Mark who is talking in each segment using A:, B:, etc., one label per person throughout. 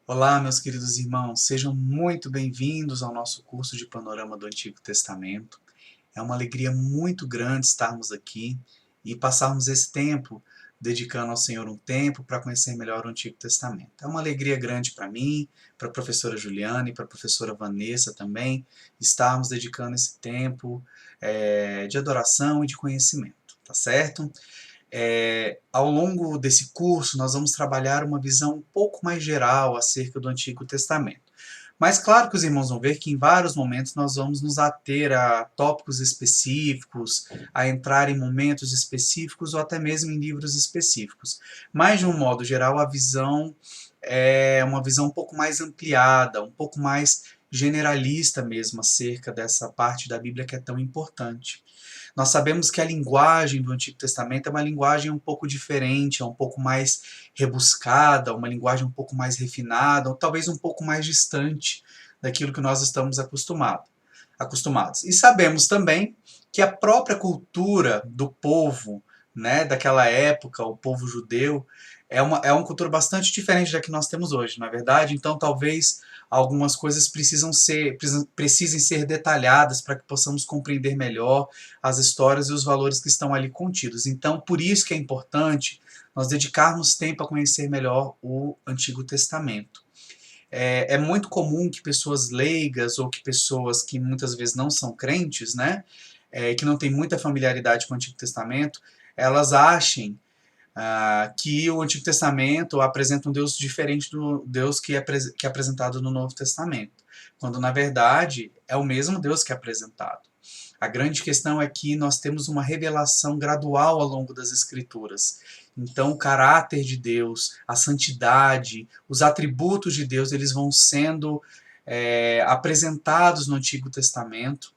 A: Olá, meus queridos irmãos, sejam muito bem-vindos ao nosso curso de Panorama do Antigo Testamento. É uma alegria muito grande estarmos aqui e passarmos esse tempo dedicando ao Senhor um tempo para conhecer melhor o Antigo Testamento. É uma alegria grande para mim, para a professora Juliana e para a professora Vanessa também, estarmos dedicando esse tempo de adoração e de conhecimento, tá certo? Ao longo desse curso, nós vamos trabalhar uma visão um pouco mais geral acerca do Antigo Testamento. Mas claro que os irmãos vão ver que em vários momentos nós vamos nos ater a tópicos específicos, a entrar em momentos específicos ou até mesmo em livros específicos. Mas, de um modo geral, a visão é uma visão um pouco mais ampliada, um pouco mais generalista mesmo acerca dessa parte da Bíblia que é tão importante. Nós sabemos que a linguagem do Antigo Testamento é uma linguagem um pouco diferente, é um pouco mais rebuscada, uma linguagem um pouco mais refinada, ou talvez um pouco mais distante daquilo que nós estamos acostumados. E sabemos também que a própria cultura do povo, né, daquela época, o povo judeu, é uma cultura bastante diferente da que nós temos hoje, na verdade. Então, talvez algumas coisas precisem ser detalhadas para que possamos compreender melhor as histórias e os valores que estão ali contidos. Então, por isso que é importante nós dedicarmos tempo a conhecer melhor o Antigo Testamento. É muito comum que pessoas leigas ou que pessoas que muitas vezes não são crentes, né, que não têm muita familiaridade com o Antigo Testamento, elas achem que o Antigo Testamento apresenta um Deus diferente do Deus que é apresentado no Novo Testamento, quando na verdade é o mesmo Deus que é apresentado. A grande questão é que nós temos uma revelação gradual ao longo das Escrituras. Então, o caráter de Deus, a santidade, os atributos de Deus, eles vão sendo apresentados no Antigo Testamento,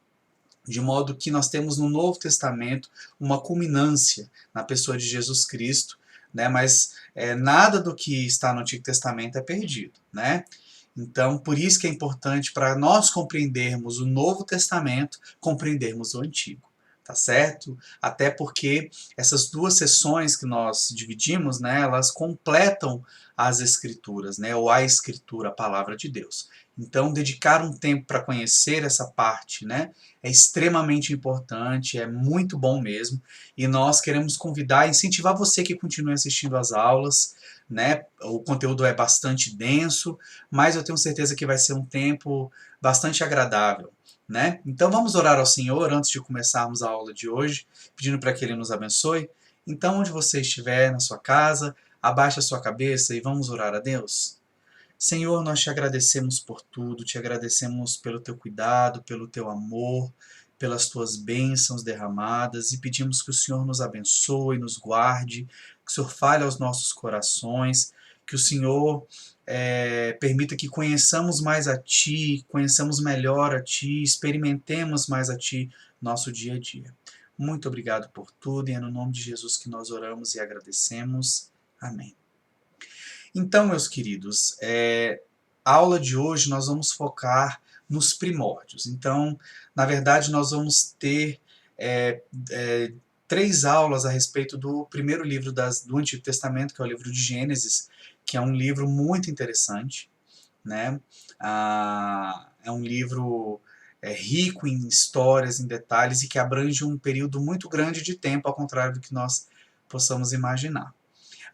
A: de modo que nós temos no Novo Testamento uma culminância na pessoa de Jesus Cristo, né? Mas nada do que está no Antigo Testamento é perdido, né? Então, por isso que é importante para nós compreendermos o Novo Testamento, compreendermos o Antigo, tá certo? Até porque essas duas sessões que nós dividimos, né, elas completam as Escrituras, né, ou a Escritura, a Palavra de Deus. Então, dedicar um tempo para conhecer essa parte, né, é extremamente importante, é muito bom mesmo, e nós queremos convidar e incentivar você que continue assistindo às aulas, né? O conteúdo é bastante denso, mas eu tenho certeza que vai ser um tempo bastante agradável, né? Então vamos orar ao Senhor antes de começarmos a aula de hoje, pedindo para que Ele nos abençoe. Então, onde você estiver, na sua casa, abaixe a sua cabeça e vamos orar a Deus. Senhor, nós te agradecemos por tudo, te agradecemos pelo teu cuidado, pelo teu amor, pelas tuas bênçãos derramadas e pedimos que o Senhor nos abençoe, nos guarde, que o Senhor fale aos nossos corações, que o Senhor permita que conheçamos mais a Ti, conheçamos melhor a Ti, experimentemos mais a Ti nosso dia a dia. Muito obrigado por tudo e é no nome de Jesus que nós oramos e agradecemos. Amém. Então, meus queridos, a aula de hoje nós vamos focar nos primórdios. Então, na verdade, nós vamos ter é, é, três aulas a respeito do primeiro livro do Antigo Testamento, que é o livro de Gênesis, que é um livro muito interessante, né? É um livro rico em histórias, em detalhes e que abrange um período muito grande de tempo, ao contrário do que nós possamos imaginar.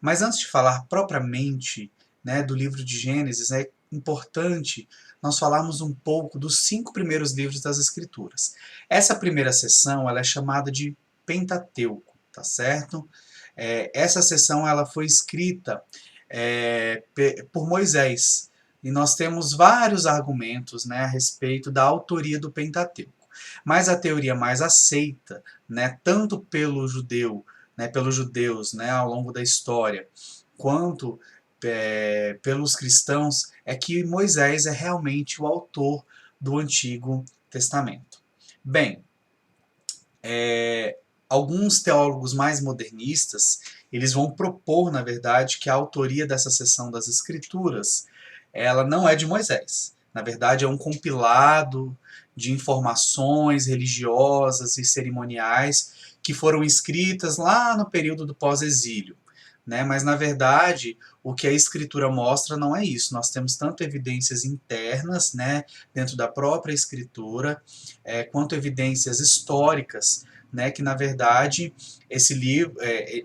A: Mas antes de falar propriamente, né, do livro de Gênesis, é importante nós falarmos um pouco dos 5 primeiros livros das Escrituras. Essa primeira sessão ela é chamada de Pentateuco, tá certo? Essa sessão ela foi escrita por Moisés, e nós temos vários argumentos, né, a respeito da autoria do Pentateuco. Mas a teoria mais aceita, né, tanto pelo judeu, né, pelos judeus, né, ao longo da história, quanto pelos cristãos, é que Moisés é realmente o autor do Antigo Testamento. Bem, alguns teólogos mais modernistas, eles vão propor, na verdade, que a autoria dessa seção das Escrituras, ela não é de Moisés. Na verdade, é um compilado de informações religiosas e cerimoniais que foram escritas lá no período do pós-exílio, né? Mas, na verdade, o que a Escritura mostra não é isso. Nós temos tanto evidências internas, né, dentro da própria Escritura, quanto evidências históricas, né, que na verdade esse livro,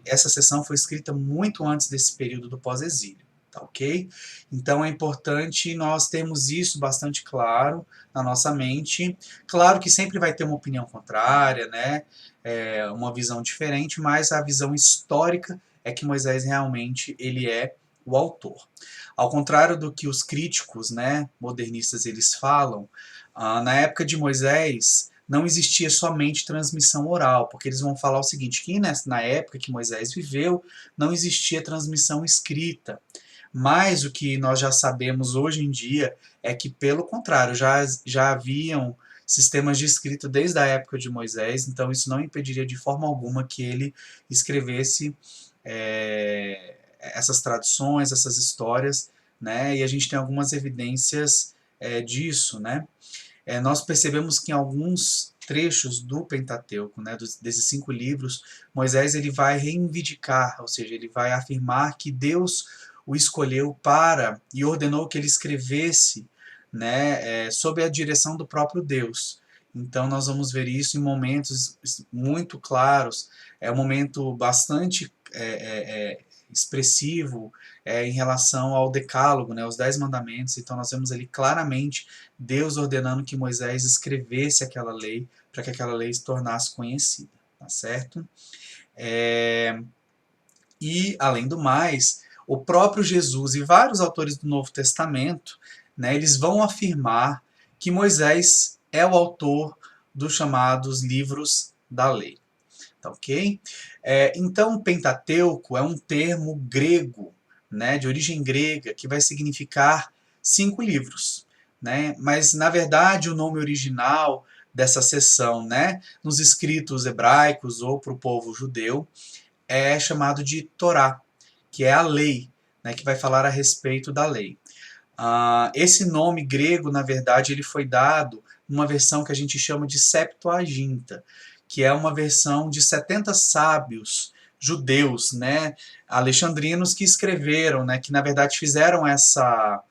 A: essa seção foi escrita muito antes desse período do pós-exílio, tá ok? Então é importante nós termos isso bastante claro na nossa mente. Claro que sempre vai ter uma opinião contrária, né, uma visão diferente, mas a visão histórica é que Moisés realmente ele é o autor. Ao contrário do que os críticos, né, modernistas eles falam, na época de Moisés não existia somente transmissão oral, porque eles vão falar o seguinte, que na época que Moisés viveu, não existia transmissão escrita. Mas o que nós já sabemos hoje em dia é que, pelo contrário, já haviam sistemas de escrita desde a época de Moisés, então isso não impediria de forma alguma que ele escrevesse essas traduções, essas histórias, né? E a gente tem algumas evidências disso, né? Nós percebemos que em alguns trechos do Pentateuco, né, desses 5 livros, Moisés ele vai reivindicar, ou seja, ele vai afirmar que Deus o escolheu para e ordenou que ele escrevesse, né, sob a direção do próprio Deus. Então nós vamos ver isso em momentos muito claros, um momento bastante expressivo em relação ao decálogo, né, os 10 mandamentos. Então nós vemos ali claramente Deus ordenando que Moisés escrevesse aquela lei para que aquela lei se tornasse conhecida, tá certo? E, além do mais, o próprio Jesus e vários autores do Novo Testamento, né, eles vão afirmar que Moisés é o autor dos chamados livros da lei. Tá ok? Então, o Pentateuco é um termo grego, né, de origem grega, que vai significar 5 livros. Né? Mas, na verdade, o nome original dessa seção, né, nos escritos hebraicos ou para o povo judeu, é chamado de Torá, que é a lei, né, que vai falar a respeito da lei. Esse nome grego, na verdade, ele foi dado numa versão que a gente chama de Septuaginta, que é uma versão de 70 sábios judeus, né, alexandrinos, que escreveram, né, que na verdade fizeram essa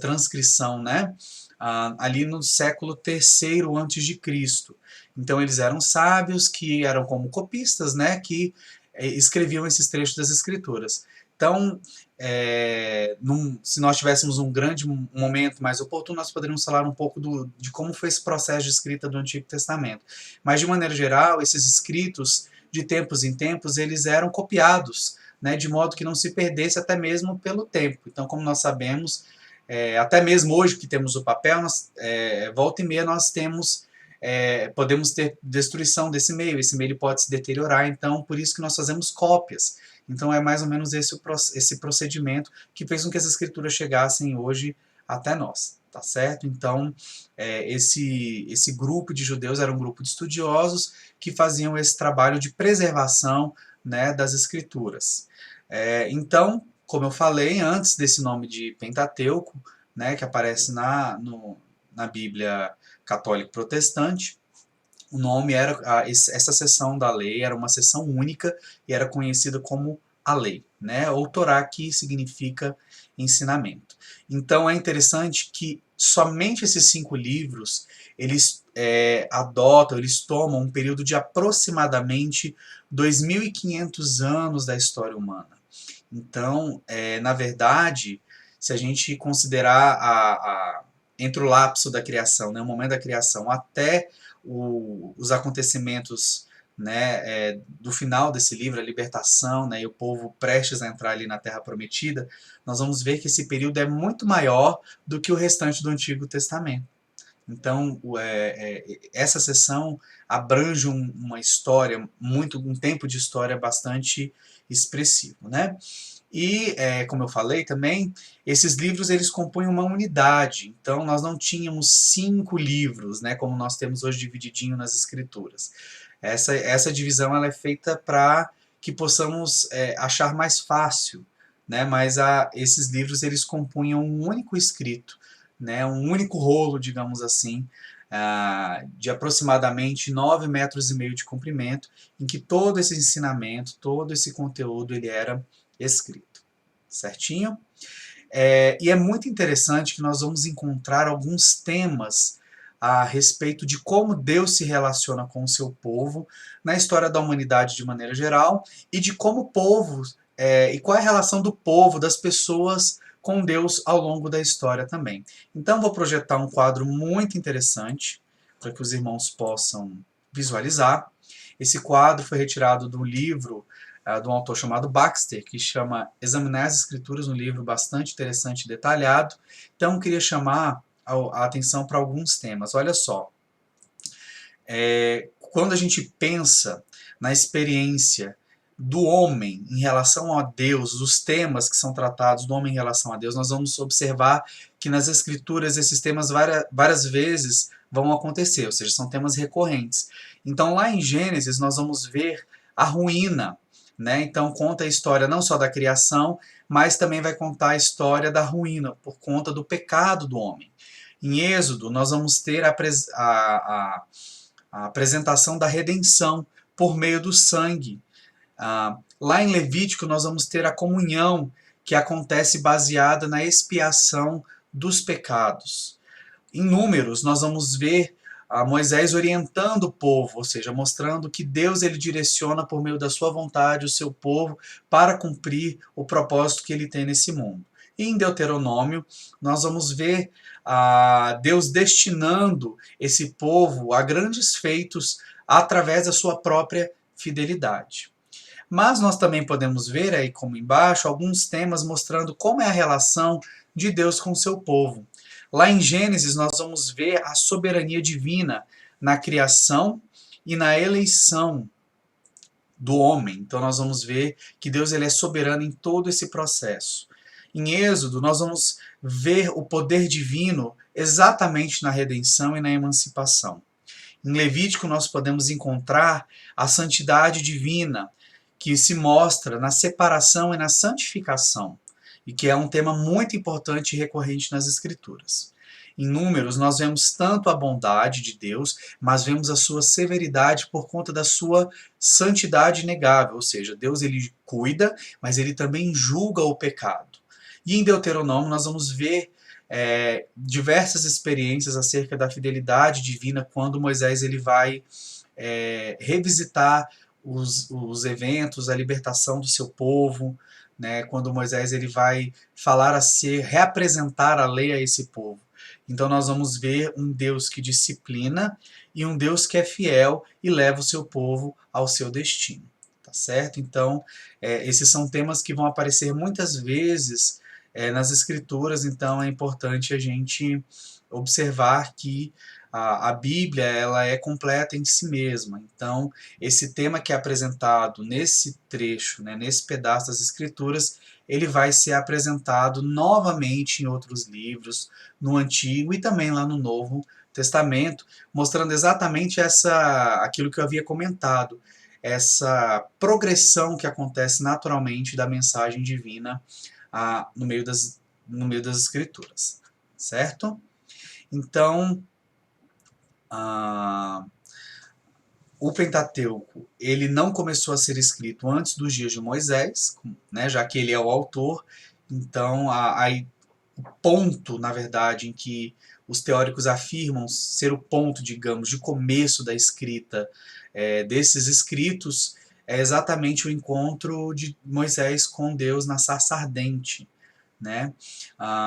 A: transcrição, né, ali no século III antes de Cristo. Então eles eram sábios que eram como copistas, né, que escreviam esses trechos das escrituras. Então, se nós tivéssemos um grande momento mais oportuno, nós poderíamos falar um pouco de como foi esse processo de escrita do Antigo Testamento. Mas, de maneira geral, esses escritos, de tempos em tempos, eles eram copiados, né, de modo que não se perdesse até mesmo pelo tempo. Então, como nós sabemos, até mesmo hoje que temos o papel, volta e meia nós podemos ter destruição desse meio, esse meio pode se deteriorar, então por isso que nós fazemos cópias. Então é mais ou menos esse procedimento que fez com que as escrituras chegassem hoje até nós, tá certo? Então esse grupo de judeus era um grupo de estudiosos que faziam esse trabalho de preservação, né, das escrituras. Então, como eu falei antes desse nome de Pentateuco, né, que aparece na Bíblia católico protestante, o nome essa seção da lei era uma seção única e era conhecida como a lei, né? Ou Torá, que significa ensinamento. Então é interessante que somente esses 5 livros eles eles tomam um período de aproximadamente 2.500 anos da história humana. Então, na verdade, se a gente considerar entre o lapso da criação, né, o momento da criação, até os acontecimentos, né, do final desse livro, a libertação, né, e o povo prestes a entrar ali na Terra Prometida, nós vamos ver que esse período é muito maior do que o restante do Antigo Testamento. Então, essa sessão abrange uma história, um tempo de história bastante expressivo, né? E, como eu falei também, esses livros eles compõem uma unidade. Então, nós não tínhamos 5 livros, né, como nós temos hoje divididinho nas escrituras. Essa divisão ela é feita para que possamos achar mais fácil, né? Mas esses livros eles compunham um único escrito, né, um único rolo, digamos assim, de aproximadamente 9,5 metros de comprimento, em que todo esse ensinamento, todo esse conteúdo, ele era escrito. Certinho? E é muito interessante que nós vamos encontrar alguns temas a respeito de como Deus se relaciona com o seu povo na história da humanidade de maneira geral e de como o povo, e qual é a relação do povo, das pessoas com Deus ao longo da história também. Então vou projetar um quadro muito interessante para que os irmãos possam visualizar. Esse quadro foi retirado do livro de um autor chamado Baxter, que chama Examinar as Escrituras, um livro bastante interessante e detalhado. Então, eu queria chamar a atenção para alguns temas. Olha só, quando a gente pensa na experiência do homem em relação a Deus, os temas que são tratados do homem em relação a Deus, nós vamos observar que nas Escrituras esses temas várias vezes vão acontecer, ou seja, são temas recorrentes. Então, lá em Gênesis, nós vamos ver a ruína, né? Então, conta a história não só da criação, mas também vai contar a história da ruína, por conta do pecado do homem. Em Êxodo, nós vamos ter a apresentação da redenção por meio do sangue. Lá em Levítico, nós vamos ter a comunhão, que acontece baseada na expiação dos pecados. Em Números, nós vamos ver Moisés orientando o povo, ou seja, mostrando que Deus ele direciona por meio da sua vontade o seu povo para cumprir o propósito que ele tem nesse mundo. E em Deuteronômio, nós vamos ver Deus destinando esse povo a grandes feitos através da sua própria fidelidade. Mas nós também podemos ver aí como embaixo alguns temas mostrando como é a relação de Deus com o seu povo. Lá em Gênesis nós vamos ver a soberania divina na criação e na eleição do homem. Então nós vamos ver que Deus ele é soberano em todo esse processo. Em Êxodo nós vamos ver o poder divino exatamente na redenção e na emancipação. Em Levítico nós podemos encontrar a santidade divina, que se mostra na separação e na santificação, e que é um tema muito importante e recorrente nas Escrituras. Em Números, nós vemos tanto a bondade de Deus, mas vemos a sua severidade por conta da sua santidade inegável, ou seja, Deus ele cuida, mas ele também julga o pecado. E em Deuteronômio nós vamos ver diversas experiências acerca da fidelidade divina quando Moisés ele vai revisitar os eventos, a libertação do seu povo, né, quando Moisés ele vai falar reapresentar a lei a esse povo. Então nós vamos ver um Deus que disciplina e um Deus que é fiel e leva o seu povo ao seu destino. Tá certo? Então, esses são temas que vão aparecer muitas vezes nas Escrituras, então é importante a gente observar que a Bíblia ela é completa em si mesma. Então, esse tema que é apresentado nesse trecho, né, nesse pedaço das Escrituras, ele vai ser apresentado novamente em outros livros, no Antigo e também lá no Novo Testamento, mostrando exatamente aquilo que eu havia comentado, essa progressão que acontece naturalmente da mensagem divina no meio das Escrituras, certo? Então, o Pentateuco ele não começou a ser escrito antes dos dias de Moisés, né, já que ele é o autor. Então, o ponto, na verdade, em que os teóricos afirmam ser o ponto, digamos, de começo da escrita desses escritos é exatamente o encontro de Moisés com Deus na sarça ardente, né?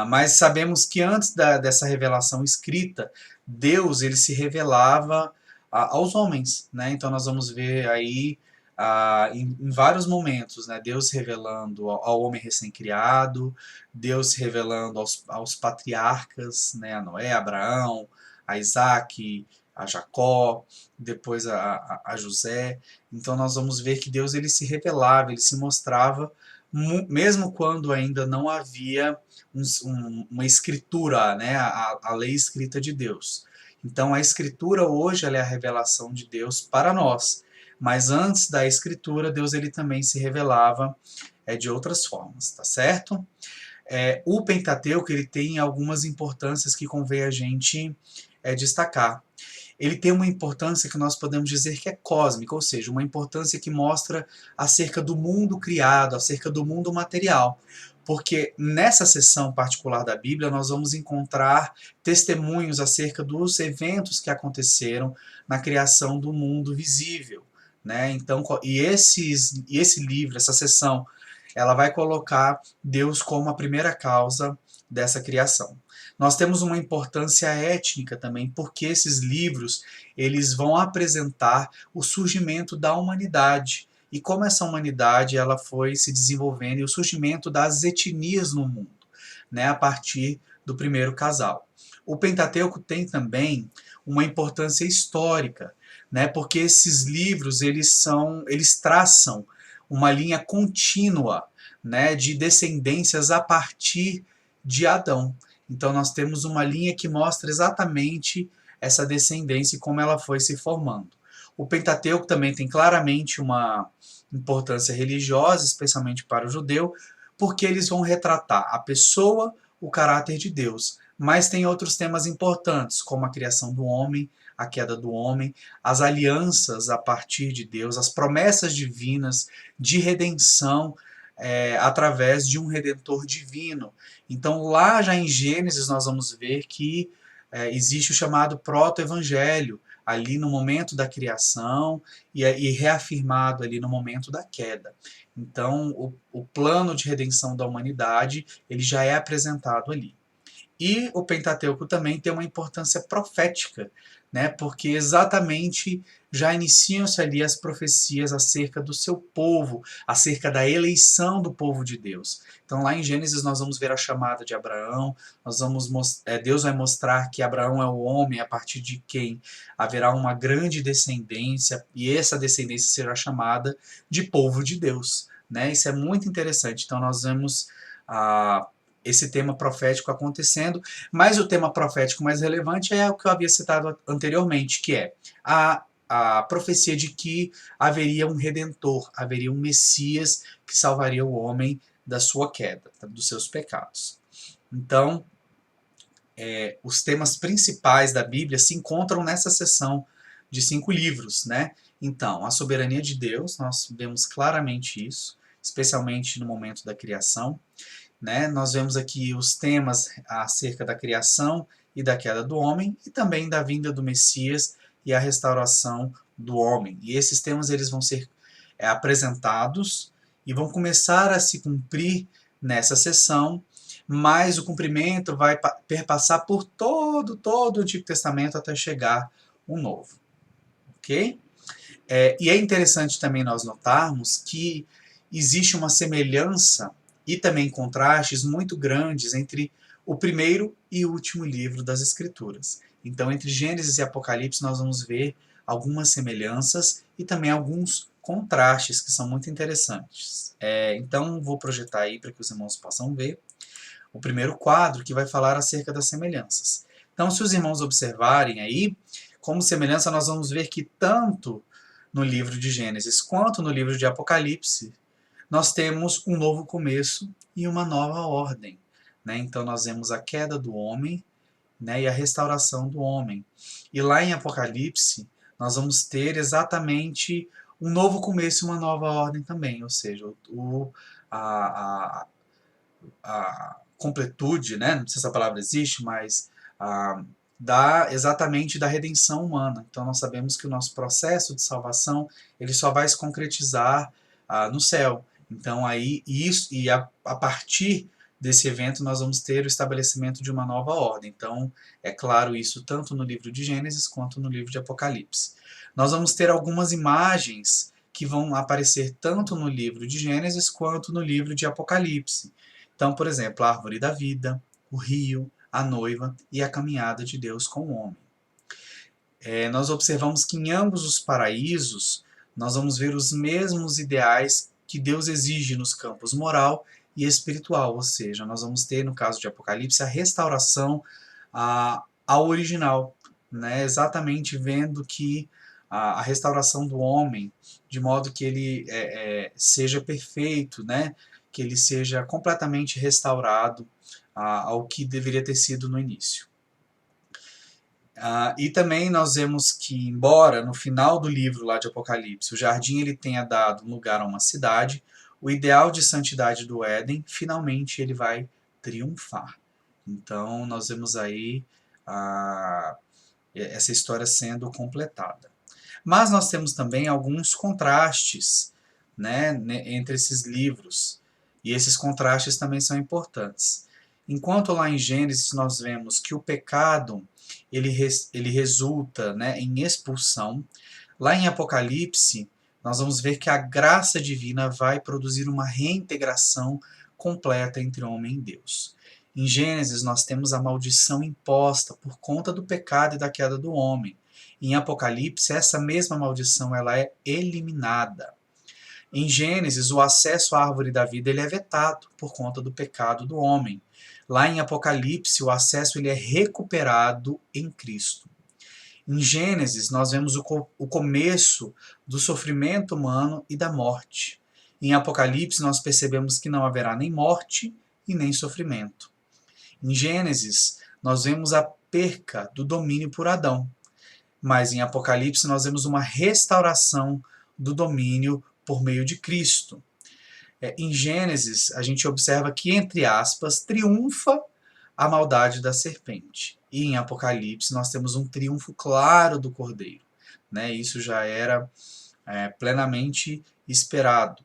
A: Mas sabemos que antes dessa revelação escrita, Deus ele se revelava aos homens, né? Então nós vamos ver aí em vários momentos, né? Deus revelando ao homem recém-criado, Deus revelando aos patriarcas, né? A Noé, a Abraão, a Isaac, a Jacó, depois a José. Então nós vamos ver que Deus ele se revelava, ele se mostrava mesmo quando ainda não havia uma escritura, né, a lei escrita de Deus. Então a escritura hoje ela é a revelação de Deus para nós, mas antes da escritura Deus ele também se revelava de outras formas, tá certo? O Pentateuco ele tem algumas importâncias que convém a gente destacar. Ele tem uma importância que nós podemos dizer que é cósmica, ou seja, uma importância que mostra acerca do mundo criado, acerca do mundo material. Porque nessa seção particular da Bíblia nós vamos encontrar testemunhos acerca dos eventos que aconteceram na criação do mundo visível, né? Então, esse livro, essa seção, ela vai colocar Deus como a primeira causa dessa criação. Nós temos uma importância étnica também, porque esses livros eles vão apresentar o surgimento da humanidade e como essa humanidade ela foi se desenvolvendo e o surgimento das etnias no mundo, né, a partir do primeiro casal. O Pentateuco tem também uma importância histórica, né, porque esses livros eles traçam uma linha contínua, né, de descendências a partir de Adão. Então nós temos uma linha que mostra exatamente essa descendência e como ela foi se formando. O Pentateuco também tem claramente uma importância religiosa, especialmente para o judeu, porque eles vão retratar a pessoa, o caráter de Deus. Mas tem outros temas importantes, como a criação do homem, a queda do homem, as alianças a partir de Deus, as promessas divinas de redenção através de um redentor divino. Então, lá já em Gênesis, nós vamos ver que existe o chamado proto-evangelho, ali no momento da criação e reafirmado ali no momento da queda. Então, o plano de redenção da humanidade ele já é apresentado ali. E o Pentateuco também tem uma importância profética, né? Porque exatamente já iniciam-se ali as profecias acerca do seu povo, acerca da eleição do povo de Deus. Então lá em Gênesis nós vamos ver a chamada de Abraão, Deus vai mostrar que Abraão é o homem a partir de quem haverá uma grande descendência, e essa descendência será chamada de povo de Deus. Né? Isso é muito interessante. Então nós vemos esse tema profético acontecendo, mas o tema profético mais relevante é o que eu havia citado anteriormente, que é a profecia de que haveria um redentor, haveria um Messias que salvaria o homem da sua queda, dos seus pecados. Então, os temas principais da Bíblia se encontram nessa seção de 5 livros, né? Então, a soberania de Deus, nós vemos claramente isso, especialmente no momento da criação. Né? Nós vemos aqui os temas acerca da criação e da queda do homem e também da vinda do Messias e a restauração do homem. E esses temas eles vão ser apresentados e vão começar a se cumprir nessa sessão, mas o cumprimento vai perpassar por todo o Antigo Testamento até chegar o Novo. Ok? E é interessante também nós notarmos que existe uma semelhança e também contrastes muito grandes entre o primeiro e o último livro das Escrituras. Então, entre Gênesis e Apocalipse, nós vamos ver algumas semelhanças e também alguns contrastes que são muito interessantes. Então, vou projetar aí para que os irmãos possam ver o primeiro quadro que vai falar acerca das semelhanças. Então, se os irmãos observarem aí, como semelhança, nós vamos ver que tanto no livro de Gênesis quanto no livro de Apocalipse, nós temos um novo começo e uma nova ordem. Né? Então nós vemos a queda do homem, né, e a restauração do homem. E lá em Apocalipse, nós vamos ter exatamente um novo começo e uma nova ordem também, ou seja, a completude, né, não sei se essa palavra existe, mas exatamente da redenção humana. Então nós sabemos que o nosso processo de salvação ele só vai se concretizar no céu. Então aí a partir desse evento nós vamos ter o estabelecimento de uma nova ordem. Então é claro isso tanto no livro de Gênesis quanto no livro de Apocalipse. Nós vamos ter algumas imagens que vão aparecer tanto no livro de Gênesis quanto no livro de Apocalipse. Então, por exemplo, a árvore da vida, o rio, a noiva e a caminhada de Deus com o homem. Nós observamos que em ambos os paraísos nós vamos ver os mesmos ideais que Deus exige nos campos moral e espiritual, ou seja, nós vamos ter, no caso de Apocalipse, a restauração ao original, né? Exatamente vendo que a restauração do homem, de modo que ele seja perfeito, né? Que ele seja completamente restaurado ao que deveria ter sido no início. E também nós vemos que, embora no final do livro lá de Apocalipse o jardim ele tenha dado lugar a uma cidade, o ideal de santidade do Éden, finalmente ele vai triunfar. Então nós vemos aí essa história sendo completada. Mas nós temos também alguns contrastes, né, entre esses livros, e esses contrastes também são importantes. Enquanto lá em Gênesis nós vemos que o pecado ele resulta, né, em expulsão, lá em Apocalipse nós vamos ver que a graça divina vai produzir uma reintegração completa entre homem e Deus. Em Gênesis nós temos a maldição imposta por conta do pecado e da queda do homem. Em Apocalipse, essa mesma maldição ela é eliminada. Em Gênesis, o acesso à árvore da vida ele é vetado por conta do pecado do homem. Lá em Apocalipse, o acesso ele é recuperado em Cristo. Em Gênesis, nós vemos o começo do sofrimento humano e da morte. Em Apocalipse, nós percebemos que não haverá nem morte e nem sofrimento. Em Gênesis, nós vemos a perca do domínio por Adão. Mas em Apocalipse nós vemos uma restauração do domínio por meio de Cristo. Em Gênesis, a gente observa que, entre aspas, triunfa a maldade da serpente. E em Apocalipse nós temos um triunfo claro do Cordeiro. Né? Isso já era plenamente esperado.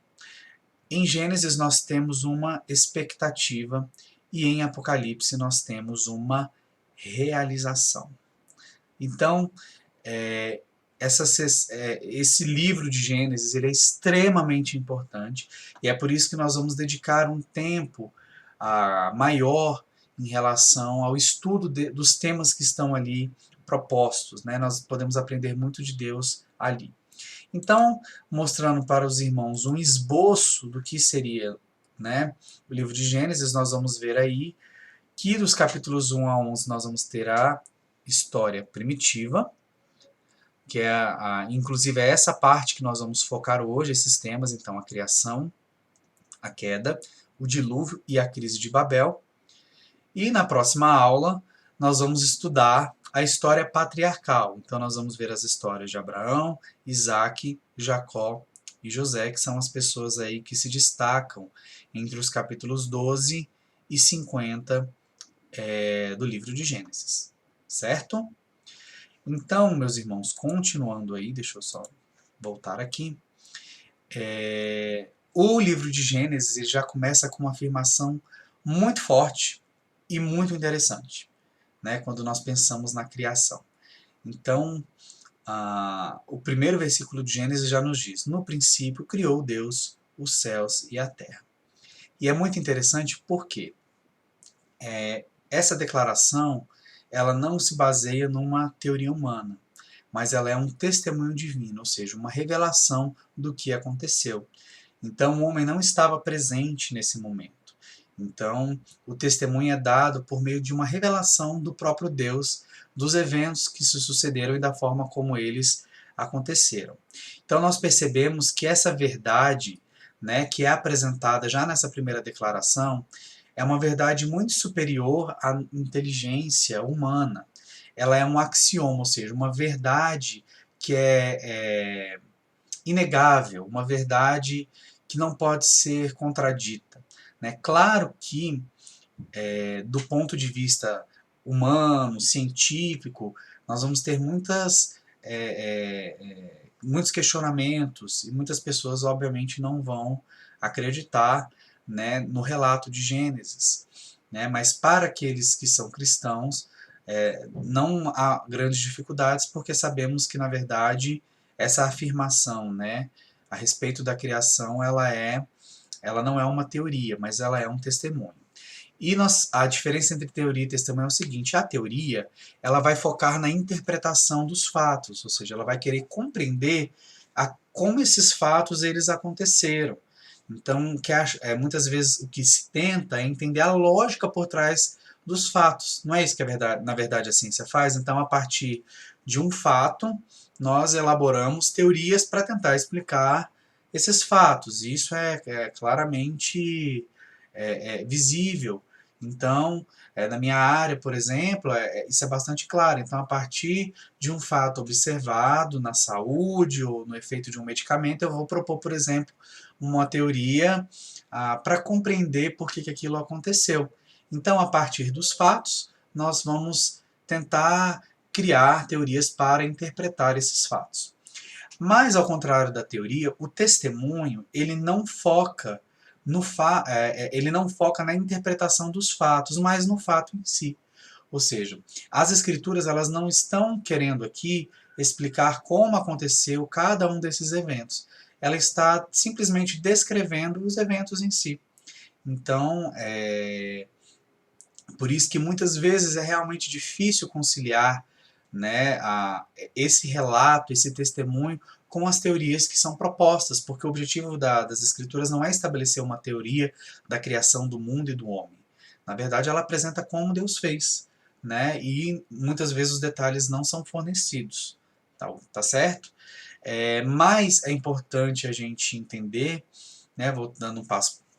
A: Em Gênesis nós temos uma expectativa e em Apocalipse nós temos uma realização. Então, esse livro de Gênesis ele é extremamente importante e é por isso que nós vamos dedicar um tempo maior em relação ao estudo dos temas que estão ali propostos. Né? Nós podemos aprender muito de Deus ali. Então, mostrando para os irmãos um esboço do que seria, né, o livro de Gênesis, nós vamos ver aí que dos capítulos 1 a 11 nós vamos ter a história primitiva, que inclusive é essa parte que nós vamos focar hoje, esses temas, então a criação, a queda, o dilúvio e a crise de Babel. E na próxima aula nós vamos estudar a história patriarcal. Então nós vamos ver as histórias de Abraão, Isaac, Jacó e José, que são as pessoas aí que se destacam entre os capítulos 12 e 50 do livro de Gênesis. Certo? Então, meus irmãos, continuando aí, deixa eu só voltar aqui. O livro de Gênesis ele já começa com uma afirmação muito forte e muito interessante, né, quando nós pensamos na criação. Então, o primeiro versículo de Gênesis já nos diz: no princípio criou Deus os céus e a terra. E é muito interessante porque essa declaração ela não se baseia numa teoria humana, mas ela é um testemunho divino, ou seja, uma revelação do que aconteceu. Então, o homem não estava presente nesse momento. Então, o testemunho é dado por meio de uma revelação do próprio Deus, dos eventos que se sucederam e da forma como eles aconteceram. Então, nós percebemos que essa verdade, né, que é apresentada já nessa primeira declaração, é uma verdade muito superior à inteligência humana. Ela é um axioma, ou seja, uma verdade que é inegável, uma verdade que não pode ser contradita. Né? Claro que, do ponto de vista humano, científico, nós vamos ter muitos questionamentos e muitas pessoas, obviamente, não vão acreditar, né, no relato de Gênesis. Né? Mas para aqueles que são cristãos, não há grandes dificuldades, porque sabemos que, na verdade, essa afirmação, né, a respeito da criação, ela não é uma teoria, mas ela é um testemunho. E a diferença entre teoria e testemunho é o seguinte: a teoria ela vai focar na interpretação dos fatos, ou seja, ela vai querer compreender como esses fatos eles aconteceram. Então, muitas vezes o que se tenta é entender a lógica por trás dos fatos. Não é isso que na verdade a ciência faz? Então, a partir de um fato, nós elaboramos teorias para tentar explicar esses fatos. E isso é claramente visível Então, na minha área, por exemplo, isso é bastante claro. Então, a partir de um fato observado na saúde ou no efeito de um medicamento, eu vou propor, por exemplo, uma teoria para compreender por que aquilo aconteceu. Então, a partir dos fatos, nós vamos tentar criar teorias para interpretar esses fatos. Mas, ao contrário da teoria, o testemunho ele não foca ele não foca na interpretação dos fatos, mas no fato em si. Ou seja, as escrituras elas não estão querendo aqui explicar como aconteceu cada um desses eventos. Ela está simplesmente descrevendo os eventos em si. Então, por isso que muitas vezes é realmente difícil conciliar, né, esse relato, esse testemunho com as teorias que são propostas, porque o objetivo das escrituras não é estabelecer uma teoria da criação do mundo e do homem. Na verdade, ela apresenta como Deus fez, né, e muitas vezes os detalhes não são fornecidos, tá certo? Mas é importante a gente entender, né, vou dando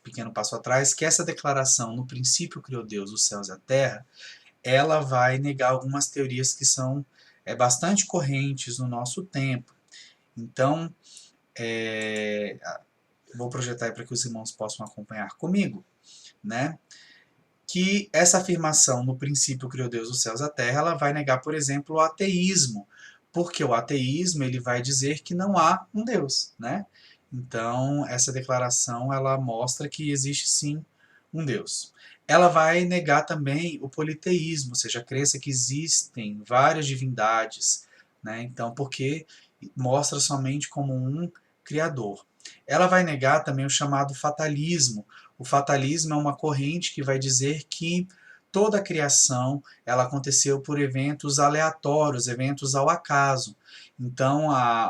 A: pequeno passo atrás, que essa declaração, no princípio criou Deus os céus e a terra, ela vai negar algumas teorias que são bastante correntes no nosso tempo. Então, vou projetar aí para que os irmãos possam acompanhar comigo, né? Que essa afirmação, no princípio criou Deus os céus e a terra, ela vai negar, por exemplo, o ateísmo, porque o ateísmo ele vai dizer que não há um Deus, né? Então, essa declaração ela mostra que existe sim um Deus. Ela vai negar também o politeísmo, ou seja, a crença que existem várias divindades, né? Então, porque mostra somente como um criador. Ela vai negar também o chamado fatalismo. O fatalismo é uma corrente que vai dizer que toda a criação ela aconteceu por eventos aleatórios, eventos ao acaso. Então,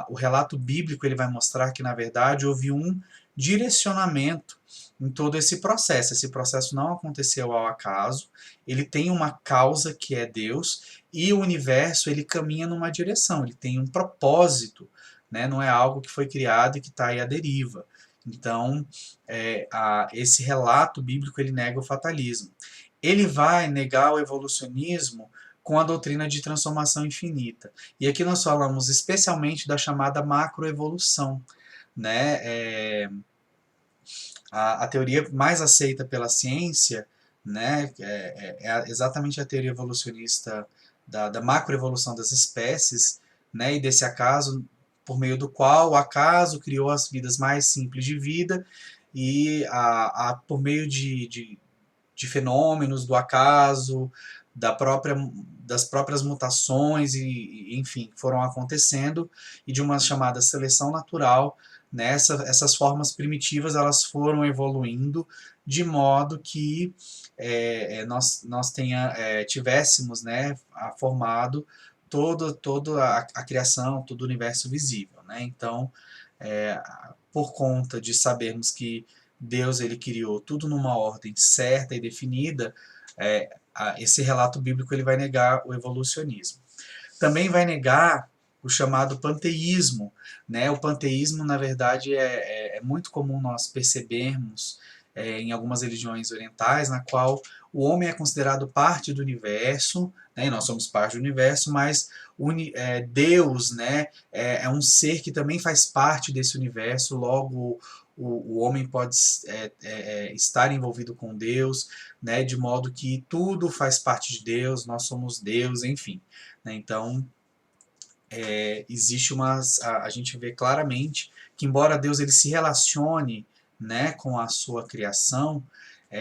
A: o relato bíblico ele vai mostrar que, na verdade, houve um direcionamento em todo esse processo. Esse processo não aconteceu ao acaso, ele tem uma causa que é Deus, e o universo ele caminha numa direção, ele tem um propósito, né? Não é algo que foi criado e que está aí à deriva. Então, esse relato bíblico ele nega o fatalismo. Ele vai negar o evolucionismo com a doutrina de transformação infinita. E aqui nós falamos especialmente da chamada macroevolução, né? A teoria mais aceita pela ciência, né, exatamente a teoria evolucionista da macroevolução das espécies, né, e desse acaso, por meio do qual o acaso criou as vidas mais simples de vida e por meio de fenômenos do acaso, das próprias mutações enfim, foram acontecendo e de uma chamada seleção natural, né, essas formas primitivas elas foram evoluindo de modo que nós tivéssemos, né, formado toda a criação, todo o universo visível, né? Então, é, por conta de sabermos que Deus ele criou tudo numa ordem certa e definida, esse relato bíblico ele vai negar o evolucionismo. Também vai negar o chamado panteísmo, né? O panteísmo, na verdade, é muito comum nós percebermos em algumas religiões orientais, na qual o homem é considerado parte do universo, né? E nós somos parte do universo, mas Deus, né, é um ser que também faz parte desse universo, logo o homem pode estar envolvido com Deus, né, de modo que tudo faz parte de Deus, nós somos Deus, enfim. Né, então, existe a gente vê claramente que embora Deus ele se relacione, né, com a sua criação,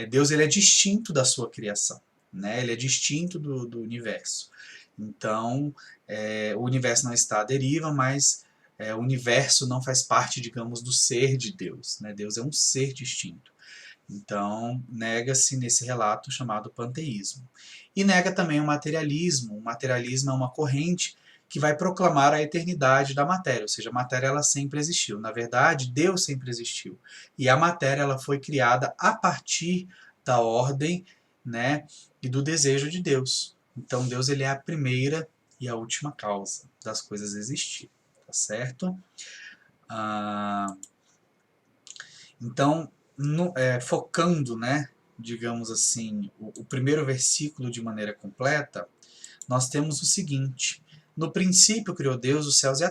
A: Deus ele é distinto da sua criação, né, ele é distinto do universo. Então, o universo não está à deriva, mas o universo não faz parte, digamos, do ser de Deus, né? Deus é um ser distinto. Então, nega-se nesse relato chamado panteísmo. E nega também o materialismo. O materialismo é uma corrente que vai proclamar a eternidade da matéria, ou seja, a matéria ela sempre existiu. Na verdade, Deus sempre existiu. E a matéria ela foi criada a partir da ordem, né, e do desejo de Deus. Então, Deus ele é a primeira e a última causa das coisas existir, tá certo? Então, focando, né, digamos assim, o primeiro versículo de maneira completa, nós temos o seguinte: no princípio criou Deus os céus e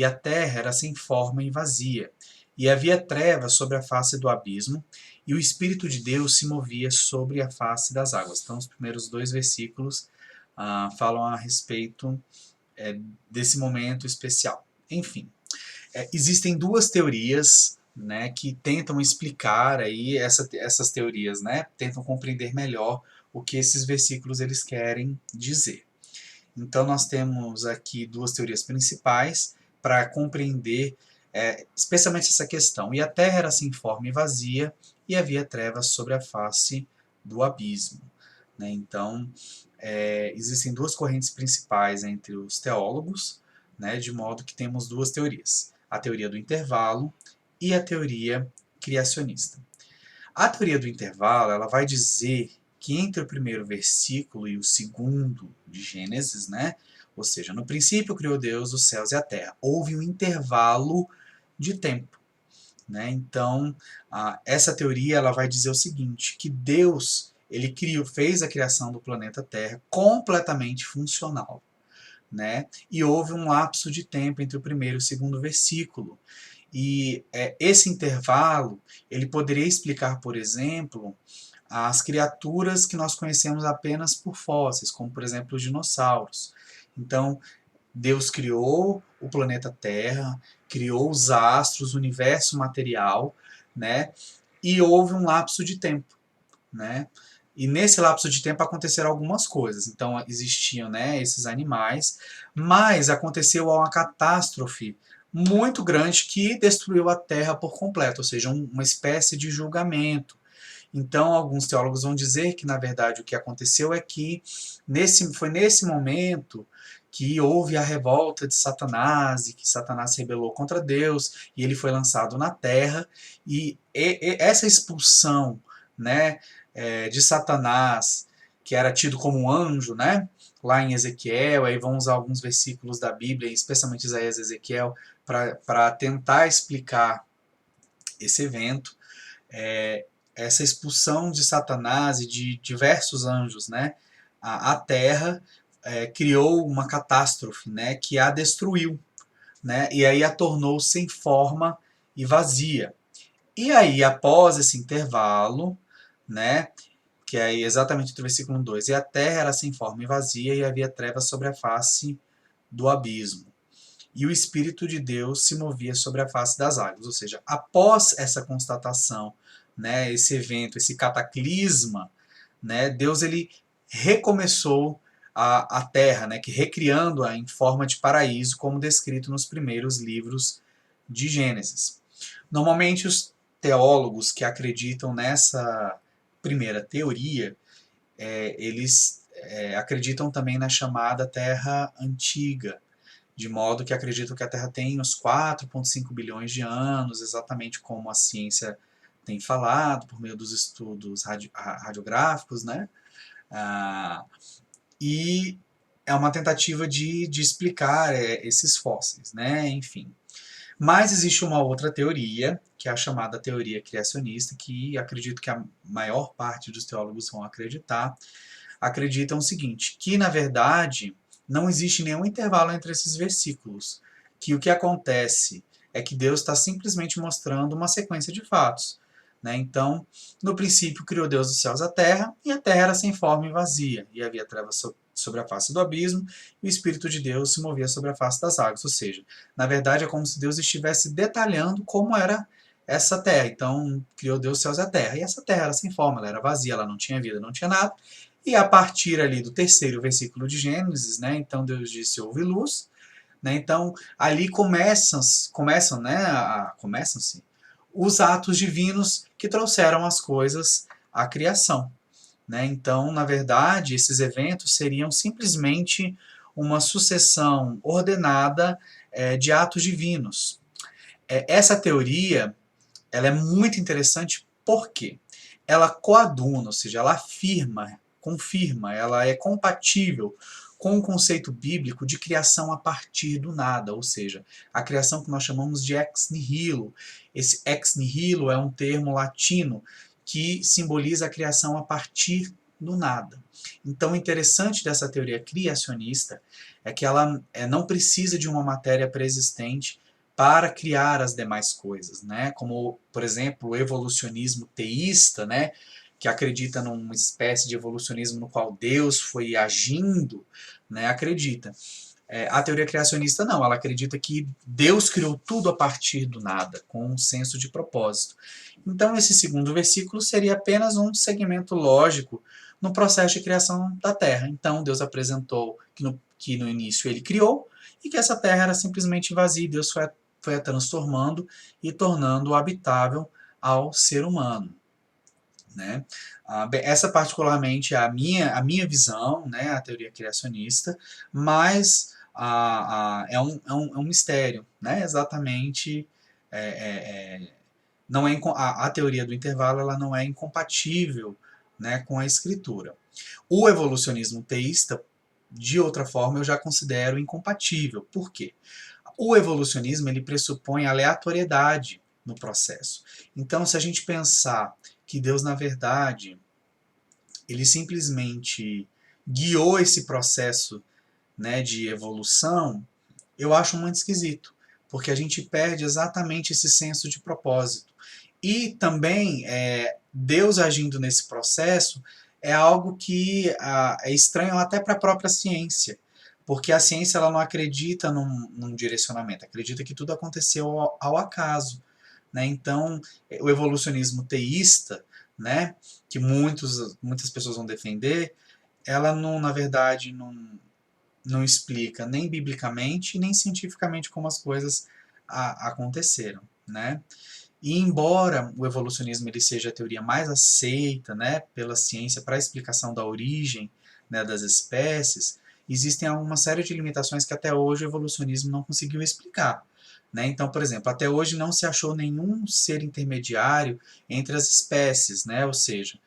A: a terra era sem forma e vazia, e havia trevas sobre a face do abismo, e o Espírito de Deus se movia sobre a face das águas. Então, os primeiros dois versículos falam a respeito desse momento especial. Enfim, existem duas teorias, né, que tentam explicar aí essas teorias, né, tentam compreender melhor o que esses versículos eles querem dizer. Então nós temos aqui duas teorias principais para compreender especialmente essa questão. E a terra era sem forma e vazia, e havia trevas sobre a face do abismo. Né? Então, existem duas correntes principais entre os teólogos, né, de modo que temos duas teorias: a teoria do intervalo e a teoria criacionista. A teoria do intervalo ela vai dizer que entre o primeiro versículo e o segundo de Gênesis, né, ou seja, no princípio criou Deus os céus e a terra, houve um intervalo de tempo. Né? Então, essa teoria ela vai dizer o seguinte, que Deus ele fez a criação do planeta Terra completamente funcional. Né? E houve um lapso de tempo entre o primeiro e o segundo versículo. E esse intervalo ele poderia explicar, por exemplo, as criaturas que nós conhecemos apenas por fósseis, como por exemplo os dinossauros. Então, Deus criou o planeta Terra, criou os astros, o universo material, né? E houve um lapso de tempo, né? E nesse lapso de tempo aconteceram algumas coisas. Então existiam, né, esses animais, mas aconteceu uma catástrofe muito grande que destruiu a Terra por completo, ou seja, uma espécie de julgamento. Então alguns teólogos vão dizer que na verdade o que aconteceu é que foi nesse momento que houve a revolta de Satanás e que Satanás se rebelou contra Deus e ele foi lançado na Terra e essa expulsão, né, de Satanás, que era tido como um anjo, né? Lá em Ezequiel, aí vão usar alguns versículos da Bíblia, especialmente Isaías e Ezequiel, para tentar explicar esse evento. Essa expulsão de Satanás e de diversos anjos, né? A terra criou uma catástrofe, né? Que a destruiu, né? E aí a tornou sem forma e vazia. E aí, após esse intervalo, né? Que é exatamente do versículo 2, e a terra era sem forma e vazia, e havia trevas sobre a face do abismo. E o Espírito de Deus se movia sobre a face das águas. Ou seja, após essa constatação, né, esse evento, esse cataclisma, né, Deus ele recomeçou a terra, né, que recriando-a em forma de paraíso, como descrito nos primeiros livros de Gênesis. Normalmente os teólogos que acreditam nessa primeira teoria, eles acreditam também na chamada Terra Antiga, de modo que acreditam que a Terra tem uns 4,5 bilhões de anos, exatamente como a ciência tem falado, por meio dos estudos radiográficos, né? E é uma tentativa de explicar esses fósseis, né? Enfim. Mas existe uma outra teoria, que é a chamada teoria criacionista, que acredito que a maior parte dos teólogos vão acreditar. Acreditam o seguinte, que na verdade não existe nenhum intervalo entre esses versículos, que o que acontece é que Deus está simplesmente mostrando uma sequência de fatos. Né? Então, no princípio criou Deus os céus e a terra era sem forma e vazia, e havia trevas sobre a face do abismo, e o Espírito de Deus se movia sobre a face das águas. Ou seja, na verdade é como se Deus estivesse detalhando como era essa terra. Então, criou Deus os céus e a terra. E essa terra era sem forma, ela era vazia, ela não tinha vida, não tinha nada. E a partir ali do terceiro versículo de Gênesis, né, então Deus disse, houve luz. Né, então, ali começam-se os atos divinos que trouxeram as coisas à criação. Né? Então, na verdade, esses eventos seriam simplesmente uma sucessão ordenada de atos divinos. Essa teoria ela é muito interessante porque ela coaduna, ou seja, ela afirma, confirma, ela é compatível com o conceito bíblico de criação a partir do nada, ou seja, a criação que nós chamamos de ex nihilo. Esse ex nihilo é um termo latino que simboliza a criação a partir do nada. Então, o interessante dessa teoria criacionista é que ela não precisa de uma matéria pré-existente para criar as demais coisas, né? Como, por exemplo, o evolucionismo teísta, né? Que acredita numa espécie de evolucionismo no qual Deus foi agindo, né? Acredita. A teoria criacionista não, ela acredita que Deus criou tudo a partir do nada, com um senso de propósito. Então, esse segundo versículo seria apenas um segmento lógico no processo de criação da Terra. Então, Deus apresentou que no início ele criou e que essa Terra era simplesmente vazia e Deus foi a transformando e tornando habitável ao ser humano. Né? Essa particularmente é a minha visão, né, a teoria criacionista, mas é um mistério, né? Exatamente, não é, a teoria do intervalo ela não é incompatível, né, com a escritura. O evolucionismo teísta, de outra forma, eu já considero incompatível. Por quê? O evolucionismo ele pressupõe aleatoriedade no processo. Então, se a gente pensar que Deus, na verdade, ele simplesmente guiou esse processo, né, de evolução, eu acho muito esquisito, porque a gente perde exatamente esse senso de propósito. E também, Deus agindo nesse processo é algo que é estranho até para a própria ciência, porque a ciência ela não acredita num direcionamento, acredita que tudo aconteceu ao acaso. Né? Então, o evolucionismo teísta, né, que muitas pessoas vão defender, ela não, na verdade, não explica nem biblicamente, nem cientificamente como as coisas aconteceram. Né? E embora o evolucionismo ele seja a teoria mais aceita, né, pela ciência para a explicação da origem, né, das espécies, existem uma série de limitações que até hoje o evolucionismo não conseguiu explicar. Né? Então, por exemplo, até hoje não se achou nenhum ser intermediário entre as espécies, né? Ou seja,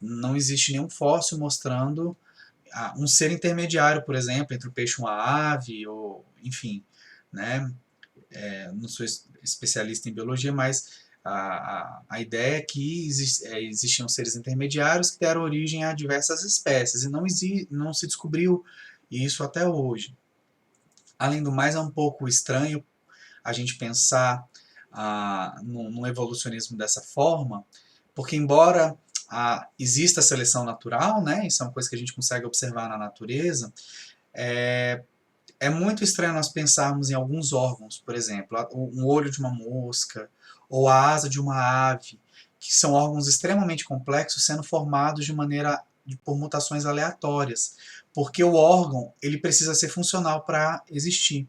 A: não existe nenhum fóssil mostrando um ser intermediário, por exemplo, entre o peixe e uma ave, ou enfim, né? Não sou especialista em biologia, mas a ideia é que existiam seres intermediários que deram origem a diversas espécies, e não se descobriu isso até hoje. Além do mais, é um pouco estranho a gente pensar no evolucionismo dessa forma, porque embora exista a seleção natural, né, isso é uma coisa que a gente consegue observar na natureza, é muito estranho nós pensarmos em alguns órgãos, por exemplo, um olho de uma mosca ou a asa de uma ave, que são órgãos extremamente complexos sendo formados por mutações aleatórias, porque o órgão ele precisa ser funcional para existir.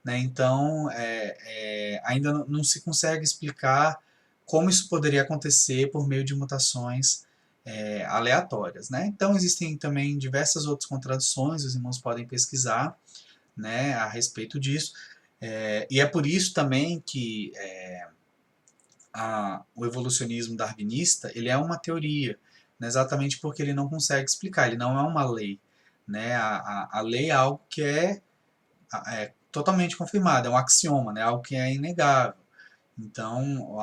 A: Né? Então, ainda não se consegue explicar como isso poderia acontecer por meio de mutações aleatórias. Né? Então, existem também diversas outras contradições, os irmãos podem pesquisar, né, a respeito disso, e é por isso também que o evolucionismo darwinista ele é uma teoria, né, exatamente porque ele não consegue explicar, ele não é uma lei. Né? A lei é algo que é totalmente confirmado, é um axioma, né? Algo que é inegável. Então,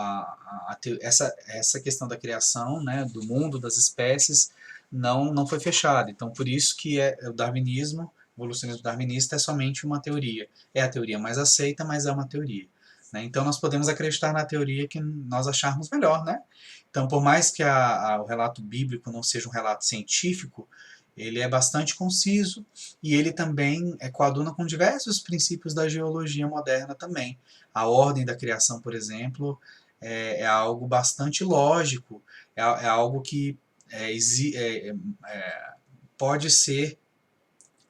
A: essa questão da criação, né, do mundo, das espécies, não foi fechada. Então, por isso que o darwinismo, o evolucionismo darwinista é somente uma teoria. É a teoria mais aceita, mas é uma teoria. Né? Então, nós podemos acreditar na teoria que nós acharmos melhor. Né? Então, por mais que o relato bíblico não seja um relato científico, ele é bastante conciso e ele também coaduna com diversos princípios da geologia moderna também. A ordem da criação, por exemplo, é algo bastante lógico, é algo que pode ser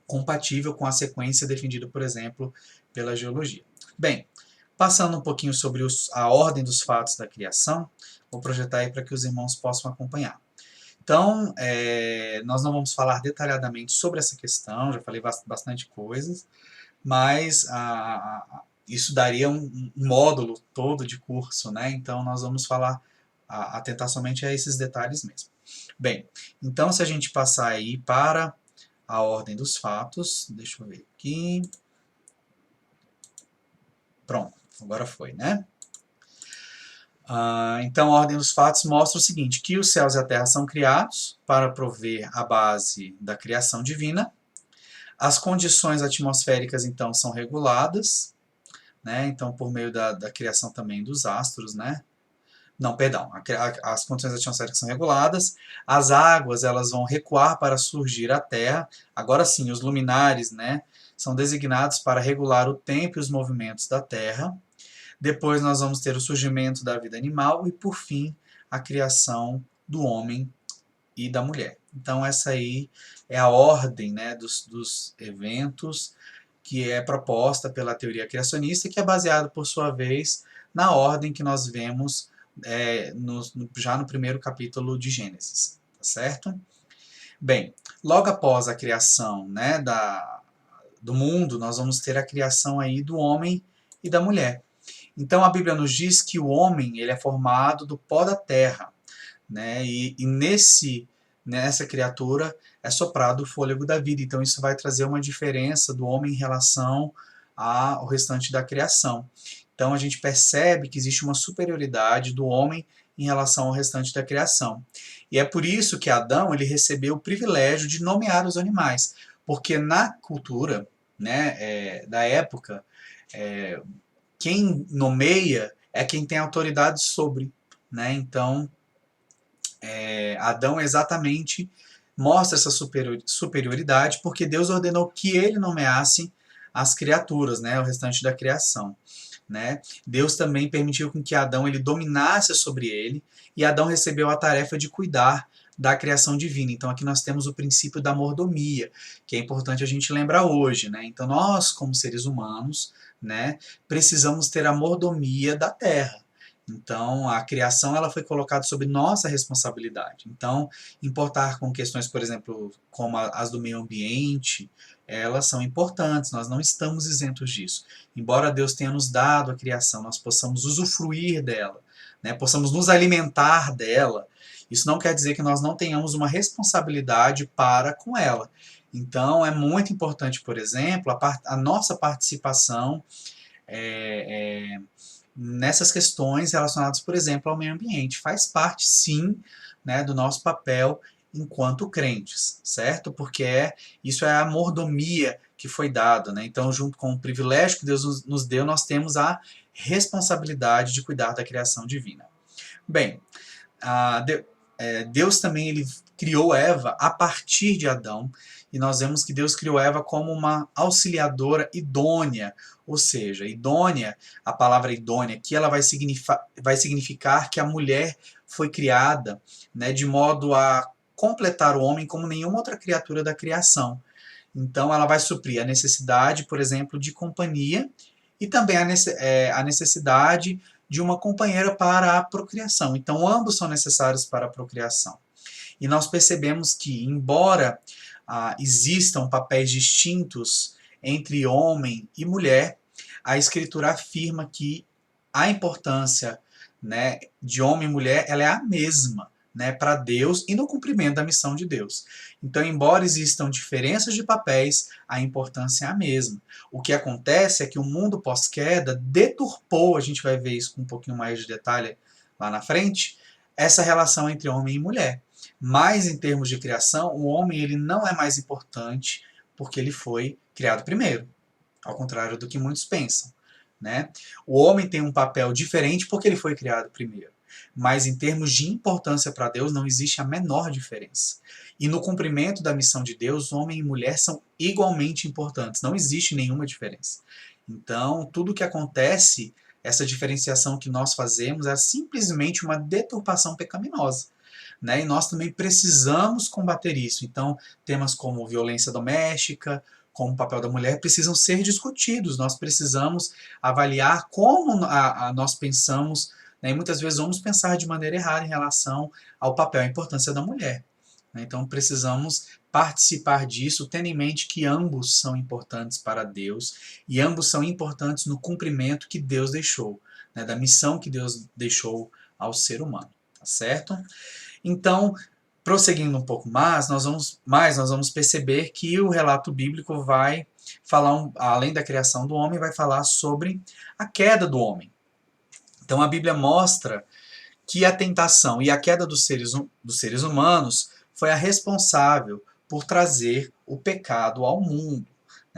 A: compatível com a sequência defendida, por exemplo, pela geologia. Bem, passando um pouquinho sobre a ordem dos fatos da criação, vou projetar aí para que os irmãos possam acompanhar. Então, nós não vamos falar detalhadamente sobre essa questão, já falei bastante coisas, mas isso daria um módulo todo de curso, né? Então, nós vamos atentar somente a esses detalhes mesmo. Bem, então se a gente passar aí para a ordem dos fatos, deixa eu ver aqui. Pronto, agora foi, né? Então, a ordem dos fatos mostra o seguinte, que os céus e a terra são criados para prover a base da criação divina. As condições atmosféricas, então, são reguladas, né? Então, por meio da criação também dos astros, né? Não, perdão, as condições atmosféricas são reguladas, as águas elas vão recuar para surgir a Terra. Agora sim, os luminares, né, são designados para regular o tempo e os movimentos da Terra. Depois nós vamos ter o surgimento da vida animal e, por fim, a criação do homem e da mulher. Então essa aí é a ordem, né, dos eventos que é proposta pela teoria criacionista, que é baseada, por sua vez, na ordem que nós vemos já no primeiro capítulo de Gênesis, tá certo? Bem, logo após a criação, né, do mundo, nós vamos ter a criação aí do homem e da mulher. Então a Bíblia nos diz que o homem ele é formado do pó da terra, né, e nessa criatura é soprado o fôlego da vida. Então isso vai trazer uma diferença do homem em relação ao restante da criação. Então a gente percebe que existe uma superioridade do homem em relação ao restante da criação. E é por isso que Adão ele recebeu o privilégio de nomear os animais, porque na cultura, né, da época, quem nomeia é quem tem autoridade sobre, né? Então Adão exatamente mostra essa superioridade porque Deus ordenou que ele nomeasse as criaturas, né, o restante da criação. Né? Deus também permitiu com que Adão ele dominasse sobre ele, e Adão recebeu a tarefa de cuidar da criação divina. Então aqui nós temos o princípio da mordomia, que é importante a gente lembrar hoje. Né? Então nós, como seres humanos, né, precisamos ter a mordomia da terra. Então, a criação ela foi colocada sob nossa responsabilidade. Então, importar com questões, por exemplo, como as do meio ambiente, elas são importantes, nós não estamos isentos disso. Embora Deus tenha nos dado a criação, nós possamos usufruir dela, né, possamos nos alimentar dela, isso não quer dizer que nós não tenhamos uma responsabilidade para com ela. Então, é muito importante, por exemplo, a nossa participação nessas questões relacionadas, por exemplo, ao meio ambiente. Faz parte, sim, né, do nosso papel enquanto crentes, certo? Porque isso é a mordomia que foi dada, né? Então, junto com o privilégio que Deus nos deu, nós temos a responsabilidade de cuidar da criação divina. Bem, Deus também ele criou Eva a partir de Adão, e nós vemos que Deus criou Eva como uma auxiliadora idônea, ou seja, idônea, a palavra idônea aqui ela vai significar que a mulher foi criada, né, de modo a completar o homem como nenhuma outra criatura da criação. Então ela vai suprir a necessidade, por exemplo, de companhia e também a necessidade de uma companheira para a procriação. Então ambos são necessários para a procriação. E nós percebemos que, embora existam papéis distintos entre homem e mulher, a Escritura afirma que a importância, né, de homem e mulher ela é a mesma, né, para Deus e no cumprimento da missão de Deus. Então, embora existam diferenças de papéis, a importância é a mesma. O que acontece é que o mundo pós-queda deturpou, a gente vai ver isso com um pouquinho mais de detalhe lá na frente, essa relação entre homem e mulher. Mas em termos de criação, o homem ele não é mais importante porque ele foi criado primeiro, ao contrário do que muitos pensam. Né? O homem tem um papel diferente porque ele foi criado primeiro. Mas em termos de importância para Deus não existe a menor diferença. E no cumprimento da missão de Deus, homem e mulher são igualmente importantes. Não existe nenhuma diferença. Então, tudo que acontece, essa diferenciação que nós fazemos é simplesmente uma deturpação pecaminosa. Né? E nós também precisamos combater isso. Então, temas como violência doméstica, como o papel da mulher, precisam ser discutidos. Nós precisamos avaliar como nós pensamos, né? E muitas vezes vamos pensar de maneira errada em relação ao papel e à importância da mulher. Né? Então, precisamos participar disso, tendo em mente que ambos são importantes para Deus e ambos são importantes no cumprimento que Deus deixou, né? Da missão que Deus deixou ao ser humano. Tá certo? Então, prosseguindo um pouco mais, nós vamos perceber que o relato bíblico vai falar, além da criação do homem, vai falar sobre a queda do homem. Então a Bíblia mostra que a tentação e a queda dos seres humanos foi a responsável por trazer o pecado ao mundo.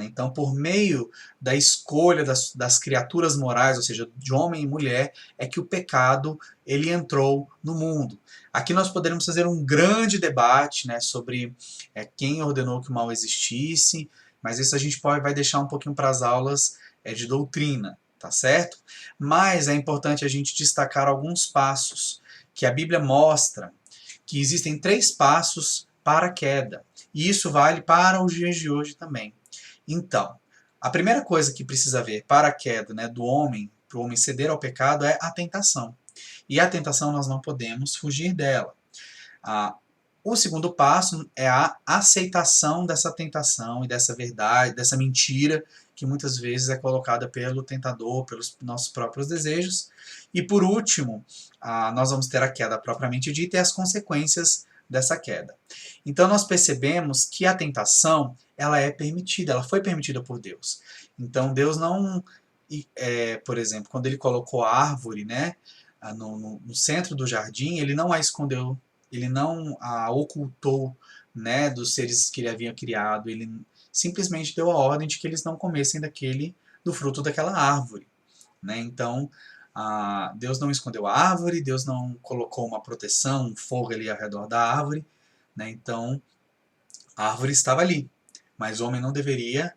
A: Então, por meio da escolha das criaturas morais, ou seja, de homem e mulher, é que o pecado ele entrou no mundo. Aqui nós poderíamos fazer um grande debate, né, sobre quem ordenou que o mal existisse, mas isso a gente vai deixar um pouquinho para as aulas de doutrina, tá certo? Mas é importante a gente destacar alguns passos que a Bíblia mostra que existem 3 passos para a queda. E isso vale para os dias de hoje também. Então, a primeira coisa que precisa haver para a queda, né, do homem, para o homem ceder ao pecado, é a tentação. E a tentação nós não podemos fugir dela. O segundo passo é a aceitação dessa tentação e dessa verdade, dessa mentira que muitas vezes é colocada pelo tentador, pelos nossos próprios desejos. E por último, nós vamos ter a queda propriamente dita e as consequências dessa queda. Então nós percebemos que a tentação ela é permitida, ela foi permitida por Deus. Então Deus não, por exemplo, quando ele colocou a árvore, né, no centro do jardim, ele não a escondeu, ele não a ocultou, né, dos seres que ele havia criado, ele simplesmente deu a ordem de que eles não comessem do fruto daquela árvore. Né? Então, Deus não escondeu a árvore, Deus não colocou uma proteção, um fogo ali ao redor da árvore. Né? Então, a árvore estava ali, mas o homem não deveria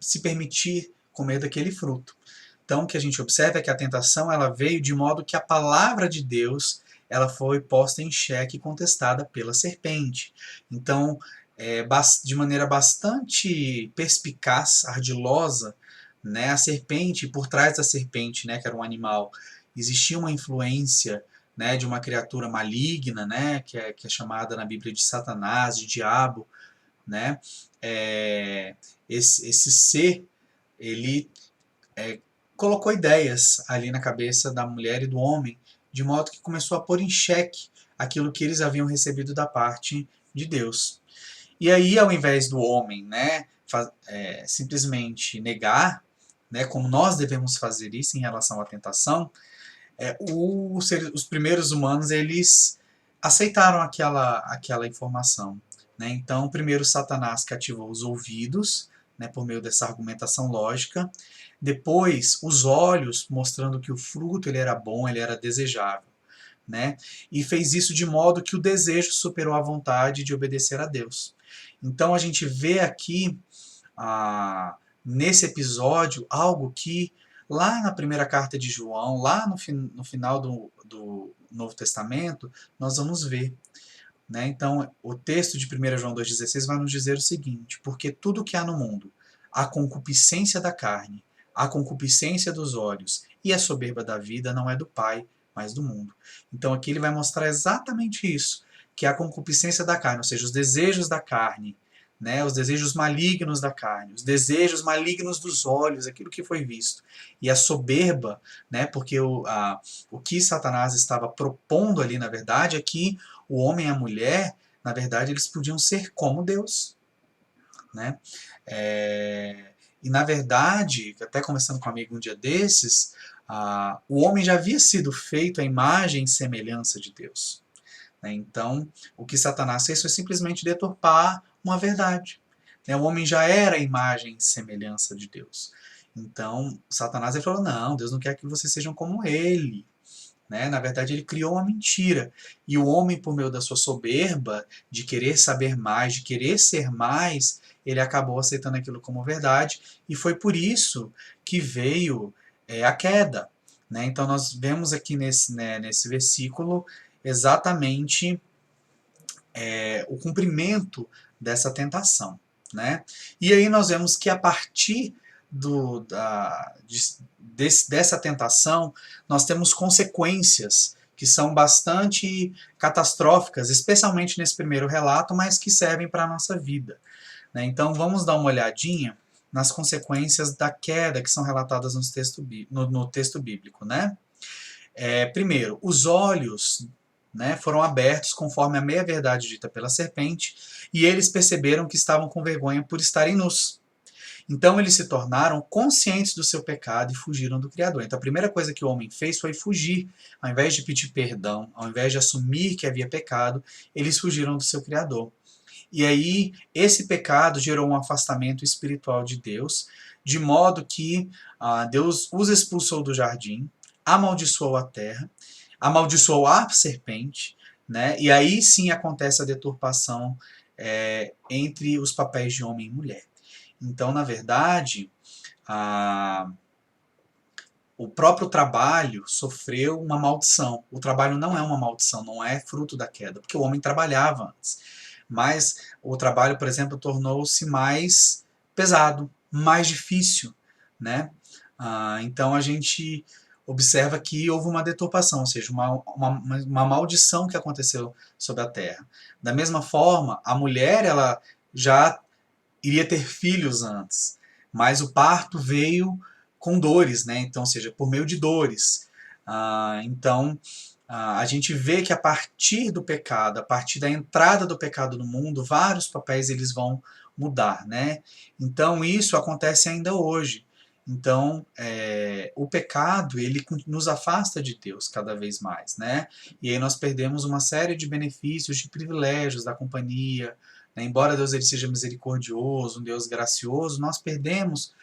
A: se permitir comer daquele fruto. Então, o que a gente observa é que a tentação ela veio de modo que a palavra de Deus ela foi posta em xeque e contestada pela serpente. Então, de maneira bastante perspicaz, ardilosa, né, a serpente, por trás da serpente, né, que era um animal, existia uma influência, né, de uma criatura maligna, né, que é chamada na Bíblia de Satanás, de diabo, né? Esse ser, ele colocou ideias ali na cabeça da mulher e do homem, de modo que começou a pôr em xeque aquilo que eles haviam recebido da parte de Deus. E aí, ao invés do homem, né, simplesmente negar, né, como nós devemos fazer isso em relação à tentação, os primeiros humanos eles aceitaram aquela informação. Né? Então, primeiro Satanás cativou os ouvidos, né, por meio dessa argumentação lógica, depois os olhos, mostrando que o fruto ele era bom, ele era desejável. Né? E fez isso de modo que o desejo superou a vontade de obedecer a Deus. Então a gente vê aqui, nesse episódio, algo que lá na primeira carta de João, lá no final do Novo Testamento, nós vamos ver. Né? Então, o texto de 1 João 2,16 vai nos dizer o seguinte: porque tudo que há no mundo, a concupiscência da carne, a concupiscência dos olhos e a soberba da vida não é do Pai, mas do mundo. Então aqui ele vai mostrar exatamente isso, que a concupiscência da carne, ou seja, os desejos da carne, né, os desejos malignos da carne, os desejos malignos dos olhos, aquilo que foi visto. E a soberba, né, porque o que Satanás estava propondo ali, na verdade, é que o homem e a mulher, na verdade, eles podiam ser como Deus. Né? E na verdade, até conversando com um amigo um dia desses, o homem já havia sido feito à imagem e semelhança de Deus. Né? Então, o que Satanás fez foi simplesmente deturpar uma verdade. Né? O homem já era a imagem e semelhança de Deus. Então, Satanás ele falou, não, Deus não quer que vocês sejam como ele. Né? Na verdade, ele criou uma mentira. E o homem, por meio da sua soberba, de querer saber mais, de querer ser mais, ele acabou aceitando aquilo como verdade. E foi por isso que veio a queda. Né? Então, nós vemos aqui nesse versículo exatamente o cumprimento dessa tentação. Né? E aí nós vemos que a partir dessa tentação, nós temos consequências que são bastante catastróficas, especialmente nesse primeiro relato, mas que servem para a nossa vida. Né? Então vamos dar uma olhadinha nas consequências da queda que são relatadas no texto bíblico. Né? Primeiro, os olhos, né, foram abertos conforme a meia-verdade dita pela serpente, e eles perceberam que estavam com vergonha por estarem nus. Então eles se tornaram conscientes do seu pecado e fugiram do Criador. Então a primeira coisa que o homem fez foi fugir. Ao invés de pedir perdão, ao invés de assumir que havia pecado, eles fugiram do seu Criador. E aí esse pecado gerou um afastamento espiritual de Deus, de modo que Deus os expulsou do jardim, amaldiçoou a terra, amaldiçoou a serpente, né? E aí sim acontece a deturpação entre os papéis de homem e mulher. Então, na verdade, o próprio trabalho sofreu uma maldição. O trabalho não é uma maldição, não é fruto da queda, porque o homem trabalhava antes. Mas o trabalho, por exemplo, tornou-se mais pesado, mais difícil, né? Então a gente observa que houve uma deturpação, ou seja, uma maldição que aconteceu sobre a terra. Da mesma forma, a mulher ela já iria ter filhos antes, mas o parto veio com dores, né? Então, ou seja, por meio de dores. Então, a gente vê que a partir do pecado, a partir da entrada do pecado no mundo, vários papéis eles vão mudar, né? Então, isso acontece ainda hoje. Então, o pecado, ele nos afasta de Deus cada vez mais, né? E aí nós perdemos uma série de benefícios, de privilégios da companhia, né? Embora Deus ele seja misericordioso, um Deus gracioso, nós perdemos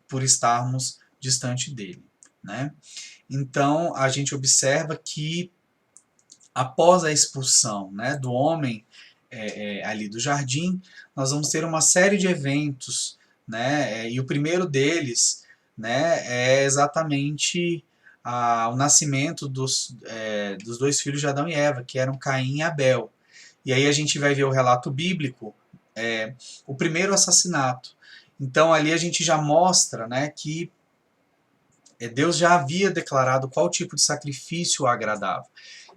A: por estarmos distante dele, né? Então, a gente observa que após a expulsão, né, do homem ali do jardim, nós vamos ter uma série de eventos, né, e o primeiro deles, né, é exatamente o nascimento dos dois filhos de Adão e Eva, que eram Caim e Abel. E aí a gente vai ver o relato bíblico, o primeiro assassinato. Então ali a gente já mostra, né, que Deus já havia declarado qual tipo de sacrifício o agradava.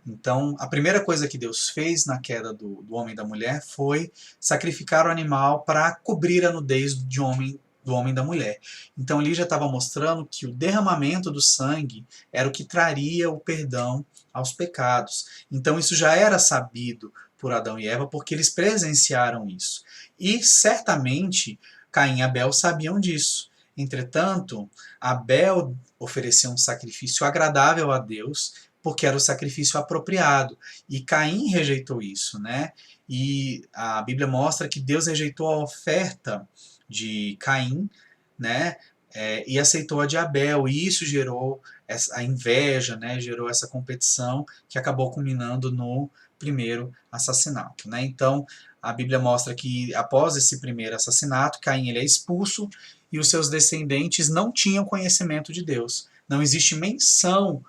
A: Então, a primeira coisa que Deus fez na queda do homem e da mulher foi sacrificar o animal para cobrir a nudez do homem e da mulher. Então, ali já estava mostrando que o derramamento do sangue era o que traria o perdão aos pecados. Então, isso já era sabido por Adão e Eva, porque eles presenciaram isso. E, certamente, Caim e Abel sabiam disso. Entretanto, Abel ofereceu um sacrifício agradável a Deus, porque era o sacrifício apropriado. E Caim rejeitou isso, né? E a Bíblia mostra que Deus rejeitou a oferta de Caim, né? E aceitou a de Abel. E isso gerou a inveja, né? Gerou essa competição que acabou culminando no primeiro assassinato, né? Então, a Bíblia mostra que após esse primeiro assassinato, Caim ele é expulso e os seus descendentes não tinham conhecimento de Deus. Não existe menção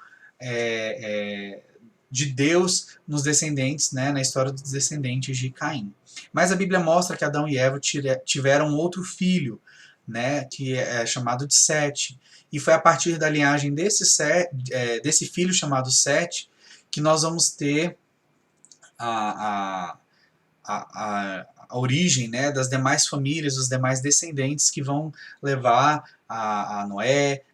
A: de Deus nos descendentes, né, na história dos descendentes de Caim. Mas a Bíblia mostra que Adão e Eva tiveram outro filho, né, que é chamado de Sete. E foi a partir da linhagem desse filho chamado Sete que nós vamos ter a, a origem, né, das demais famílias, dos demais descendentes que vão levar a Noé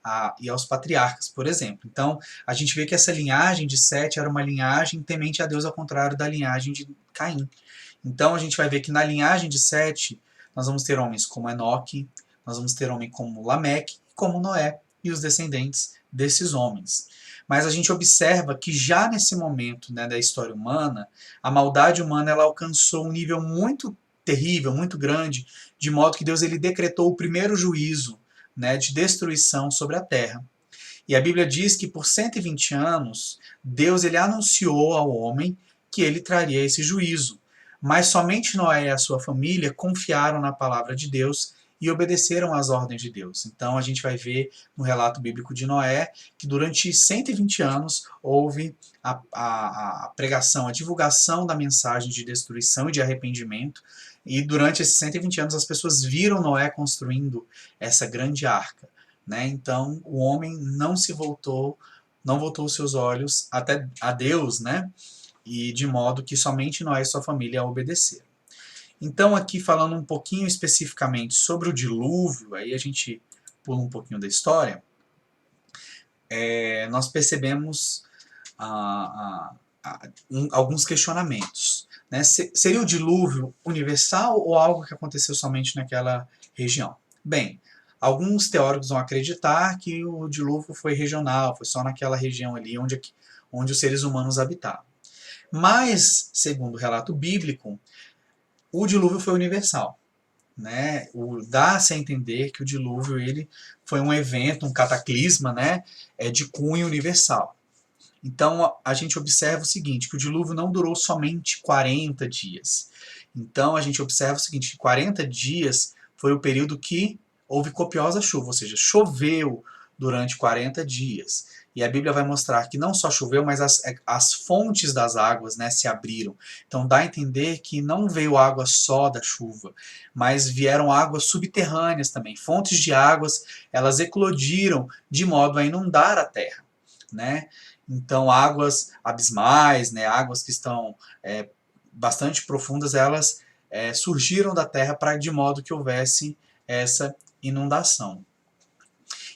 A: e aos patriarcas, por exemplo. Então, a gente vê que essa linhagem de Sete era uma linhagem temente a Deus, ao contrário da linhagem de Caim. Então, a gente vai ver que na linhagem de Sete, nós vamos ter homens como Enoque, nós vamos ter homens como Lameque, como Noé, e os descendentes desses homens. Mas a gente observa que já nesse momento, né, da história humana, a maldade humana ela alcançou um nível muito terrível, muito grande, de modo que Deus ele decretou o primeiro juízo, né, de destruição sobre a terra. E a Bíblia diz que por 120 anos, Deus ele anunciou ao homem que ele traria esse juízo. Mas somente Noé e a sua família confiaram na palavra de Deus e obedeceram às ordens de Deus. Então a gente vai ver no relato bíblico de Noé que durante 120 anos houve a pregação, a divulgação da mensagem de destruição e de arrependimento. E durante esses 120 anos as pessoas viram Noé construindo essa grande arca, né? Então o homem não voltou os seus olhos até a Deus, né? E de modo que somente Noé e sua família a obedeceram. Então, aqui falando um pouquinho especificamente sobre o dilúvio, aí a gente pula um pouquinho da história, nós percebemos alguns questionamentos. Né? Seria o dilúvio universal ou algo que aconteceu somente naquela região? Bem, Alguns teóricos vão acreditar que o dilúvio foi regional, foi só naquela região ali onde os seres humanos habitavam. Mas, segundo o relato bíblico, o dilúvio foi universal. Né? Dá-se a entender que o dilúvio ele foi um evento, um cataclisma, né? De cunho universal. Então a gente observa o seguinte, que o dilúvio não durou somente 40 dias. Então a gente observa o seguinte, que 40 dias foi o período que houve copiosa chuva, ou seja, choveu durante 40 dias. E a Bíblia vai mostrar que não só choveu, mas as fontes das águas, né, se abriram. Então dá a entender que não veio água só da chuva, mas vieram águas subterrâneas também. Fontes de águas, elas eclodiram de modo a inundar a terra, né? Então, águas abismais, né, águas que estão bastante profundas, elas surgiram da terra de modo que houvesse essa inundação.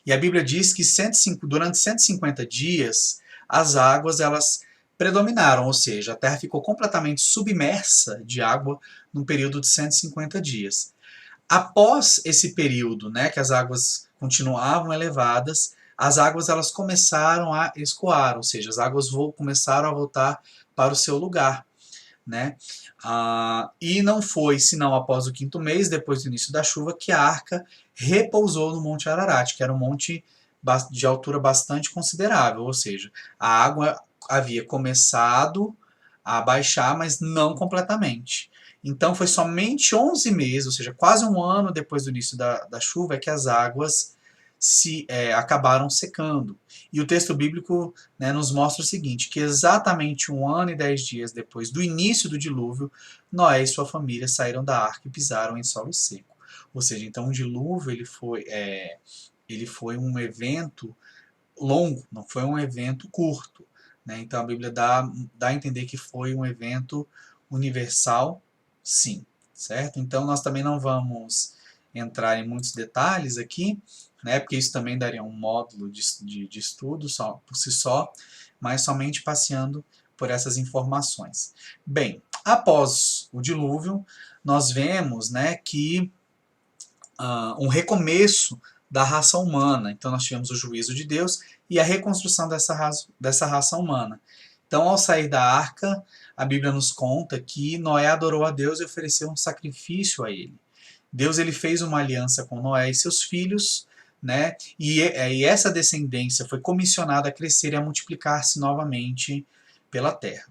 A: E a Bíblia diz que durante 150 dias as águas elas predominaram, ou seja, a terra ficou completamente submersa de água num período de 150 dias. Após esse período, né, que as águas continuavam elevadas, as águas elas começaram a escoar, ou seja, as águas começaram a voltar para o seu lugar, né? E não foi senão após o 5º mês, depois do início da chuva, que a arca repousou no Monte Ararat, que era um monte de altura bastante considerável, ou seja, a água havia começado a baixar, mas não completamente. Então foi somente 11 meses, ou seja, quase um ano depois do início da chuva, é que as águas acabaram secando. E o texto bíblico, né, nos mostra o seguinte, que exatamente 1 ano e 10 dias depois do início do dilúvio, Noé e sua família saíram da arca e pisaram em solo seco. Ou seja, então o dilúvio ele foi um evento longo, não foi um evento curto. Né? Então a Bíblia dá a entender que foi um evento universal, sim, certo? Então nós também não vamos entrar em muitos detalhes aqui, né? Porque isso também daria um módulo de estudo só, por si só, mas somente passeando por essas informações. Bem, após o dilúvio, nós vemos, né, que um recomeço da raça humana. Então nós tivemos o juízo de Deus e a reconstrução dessa raça humana. Então, ao sair da arca, a Bíblia nos conta que Noé adorou a Deus e ofereceu um sacrifício a ele. Deus ele fez uma aliança com Noé e seus filhos, né? E essa descendência foi comissionada a crescer e a multiplicar-se novamente pela terra.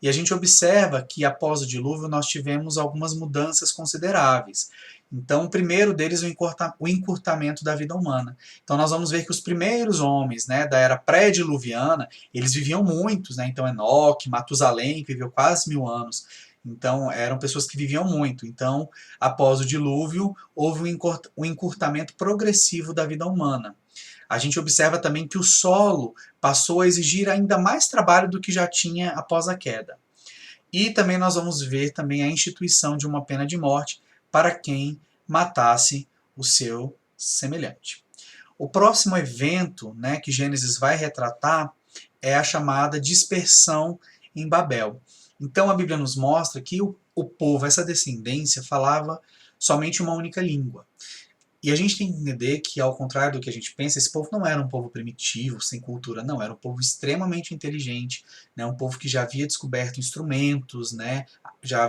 A: E a gente observa que após o dilúvio nós tivemos algumas mudanças consideráveis. Então, o primeiro deles é o encurtamento da vida humana. Então, nós vamos ver que os primeiros homens, né, da era pré-diluviana, eles viviam muitos, né? Então, Enoque, Matusalém, que viveu quase 1000 anos. Então, eram pessoas que viviam muito. Então, após o dilúvio, houve um encurtamento progressivo da vida humana. A gente observa também que o solo passou a exigir ainda mais trabalho do que já tinha após a queda. E também nós vamos ver também a instituição de uma pena de morte para quem matasse o seu semelhante. O próximo evento, né, que Gênesis vai retratar é a chamada dispersão em Babel. Então a Bíblia nos mostra que o povo, essa descendência, falava somente uma única língua. E a gente tem que entender que, ao contrário do que a gente pensa, esse povo não era um povo primitivo, sem cultura, não. Era um povo extremamente inteligente, né? Um povo que já havia descoberto instrumentos, né? Já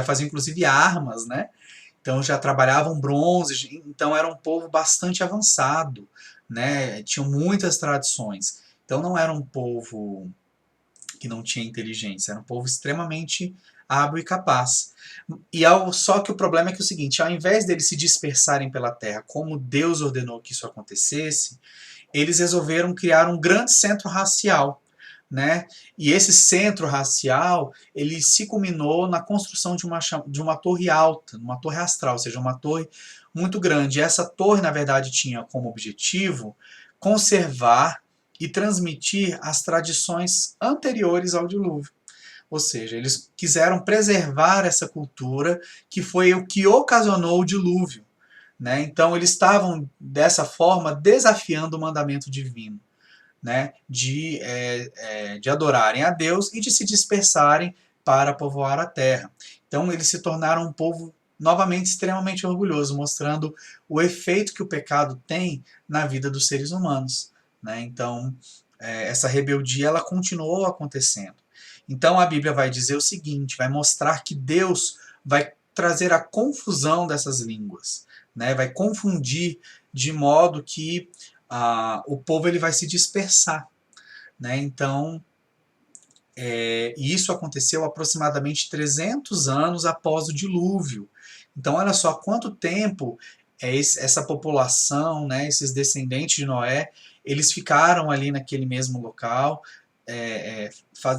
A: faziam inclusive armas, né? Então já trabalhavam bronze, então era um povo bastante avançado, né? Tinham muitas tradições. Então não era um povo que não tinha inteligência, era um povo extremamente hábil e capaz. Só que o problema é que é o seguinte, ao invés deles se dispersarem pela terra, como Deus ordenou que isso acontecesse, eles resolveram criar um grande centro racial, né? E esse centro racial, ele se culminou na construção de uma torre alta, uma torre astral, ou seja, uma torre muito grande. E essa torre, na verdade, tinha como objetivo conservar e transmitir as tradições anteriores ao dilúvio. Ou seja, eles quiseram preservar essa cultura que foi o que ocasionou o dilúvio. Né? Então eles estavam, dessa forma, desafiando o mandamento divino, né? De adorarem a Deus e de se dispersarem para povoar a terra. Então eles se tornaram um povo novamente extremamente orgulhoso, mostrando o efeito que o pecado tem na vida dos seres humanos, né? Então, essa rebeldia ela continuou acontecendo. Então a Bíblia vai dizer o seguinte, vai mostrar que Deus vai trazer a confusão dessas línguas, né? Vai confundir de modo que o povo ele vai se dispersar, né? Então, e isso aconteceu aproximadamente 300 anos após o dilúvio. Então, olha só quanto tempo essa população, né, esses descendentes de Noé, eles ficaram ali naquele mesmo local,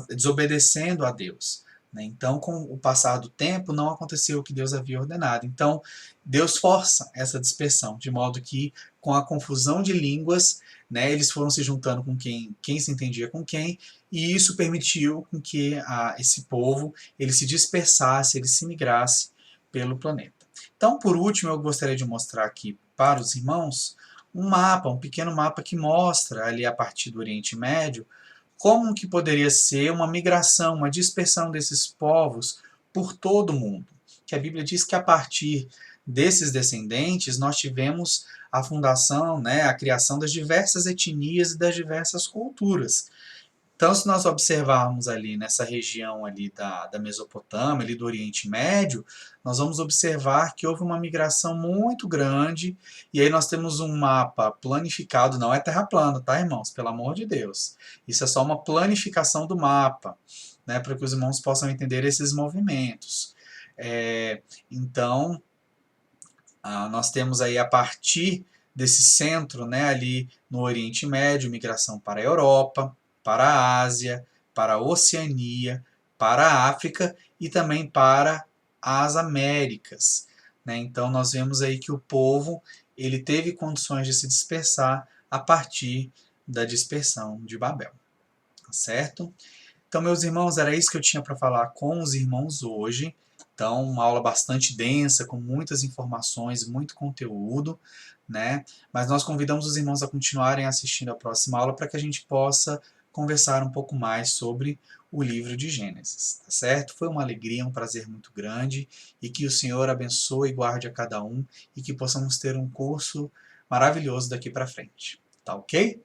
A: desobedecendo a Deus. Né? Então, com o passar do tempo, não aconteceu o que Deus havia ordenado. Então, Deus força essa dispersão, de modo que, com a confusão de línguas, né, eles foram se juntando com quem se entendia com quem, e isso permitiu com que esse povo ele se dispersasse, ele se migrasse pelo planeta. Então, por último, eu gostaria de mostrar aqui para os irmãos um mapa, um pequeno mapa que mostra ali a partir do Oriente Médio como que poderia ser uma migração, uma dispersão desses povos por todo o mundo. Que a Bíblia diz que a partir desses descendentes nós tivemos a fundação, né, a criação das diversas etnias e das diversas culturas. Então, se nós observarmos ali nessa região ali da Mesopotâmia, ali do Oriente Médio, nós vamos observar que houve uma migração muito grande, e aí nós temos um mapa planificado, não é terra plana, tá, irmãos? Pelo amor de Deus. Isso é só uma planificação do mapa, né, para que os irmãos possam entender esses movimentos. Então, nós temos aí a partir desse centro, né, ali no Oriente Médio, migração para a Europa, para a Ásia, para a Oceania, para a África e também para as Américas. Né? Então nós vemos aí que o povo ele teve condições de se dispersar a partir da dispersão de Babel. Tá certo? Então, meus irmãos, era isso que eu tinha para falar com os irmãos hoje. Então, uma aula bastante densa, com muitas informações, muito conteúdo, né? Mas nós convidamos os irmãos a continuarem assistindo a próxima aula para que a gente possa conversar um pouco mais sobre o livro de Gênesis, tá certo? Foi uma alegria, um prazer muito grande e que o Senhor abençoe e guarde a cada um e que possamos ter um curso maravilhoso daqui para frente, tá ok?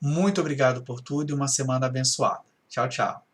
A: Muito obrigado por tudo e uma semana abençoada. Tchau, tchau.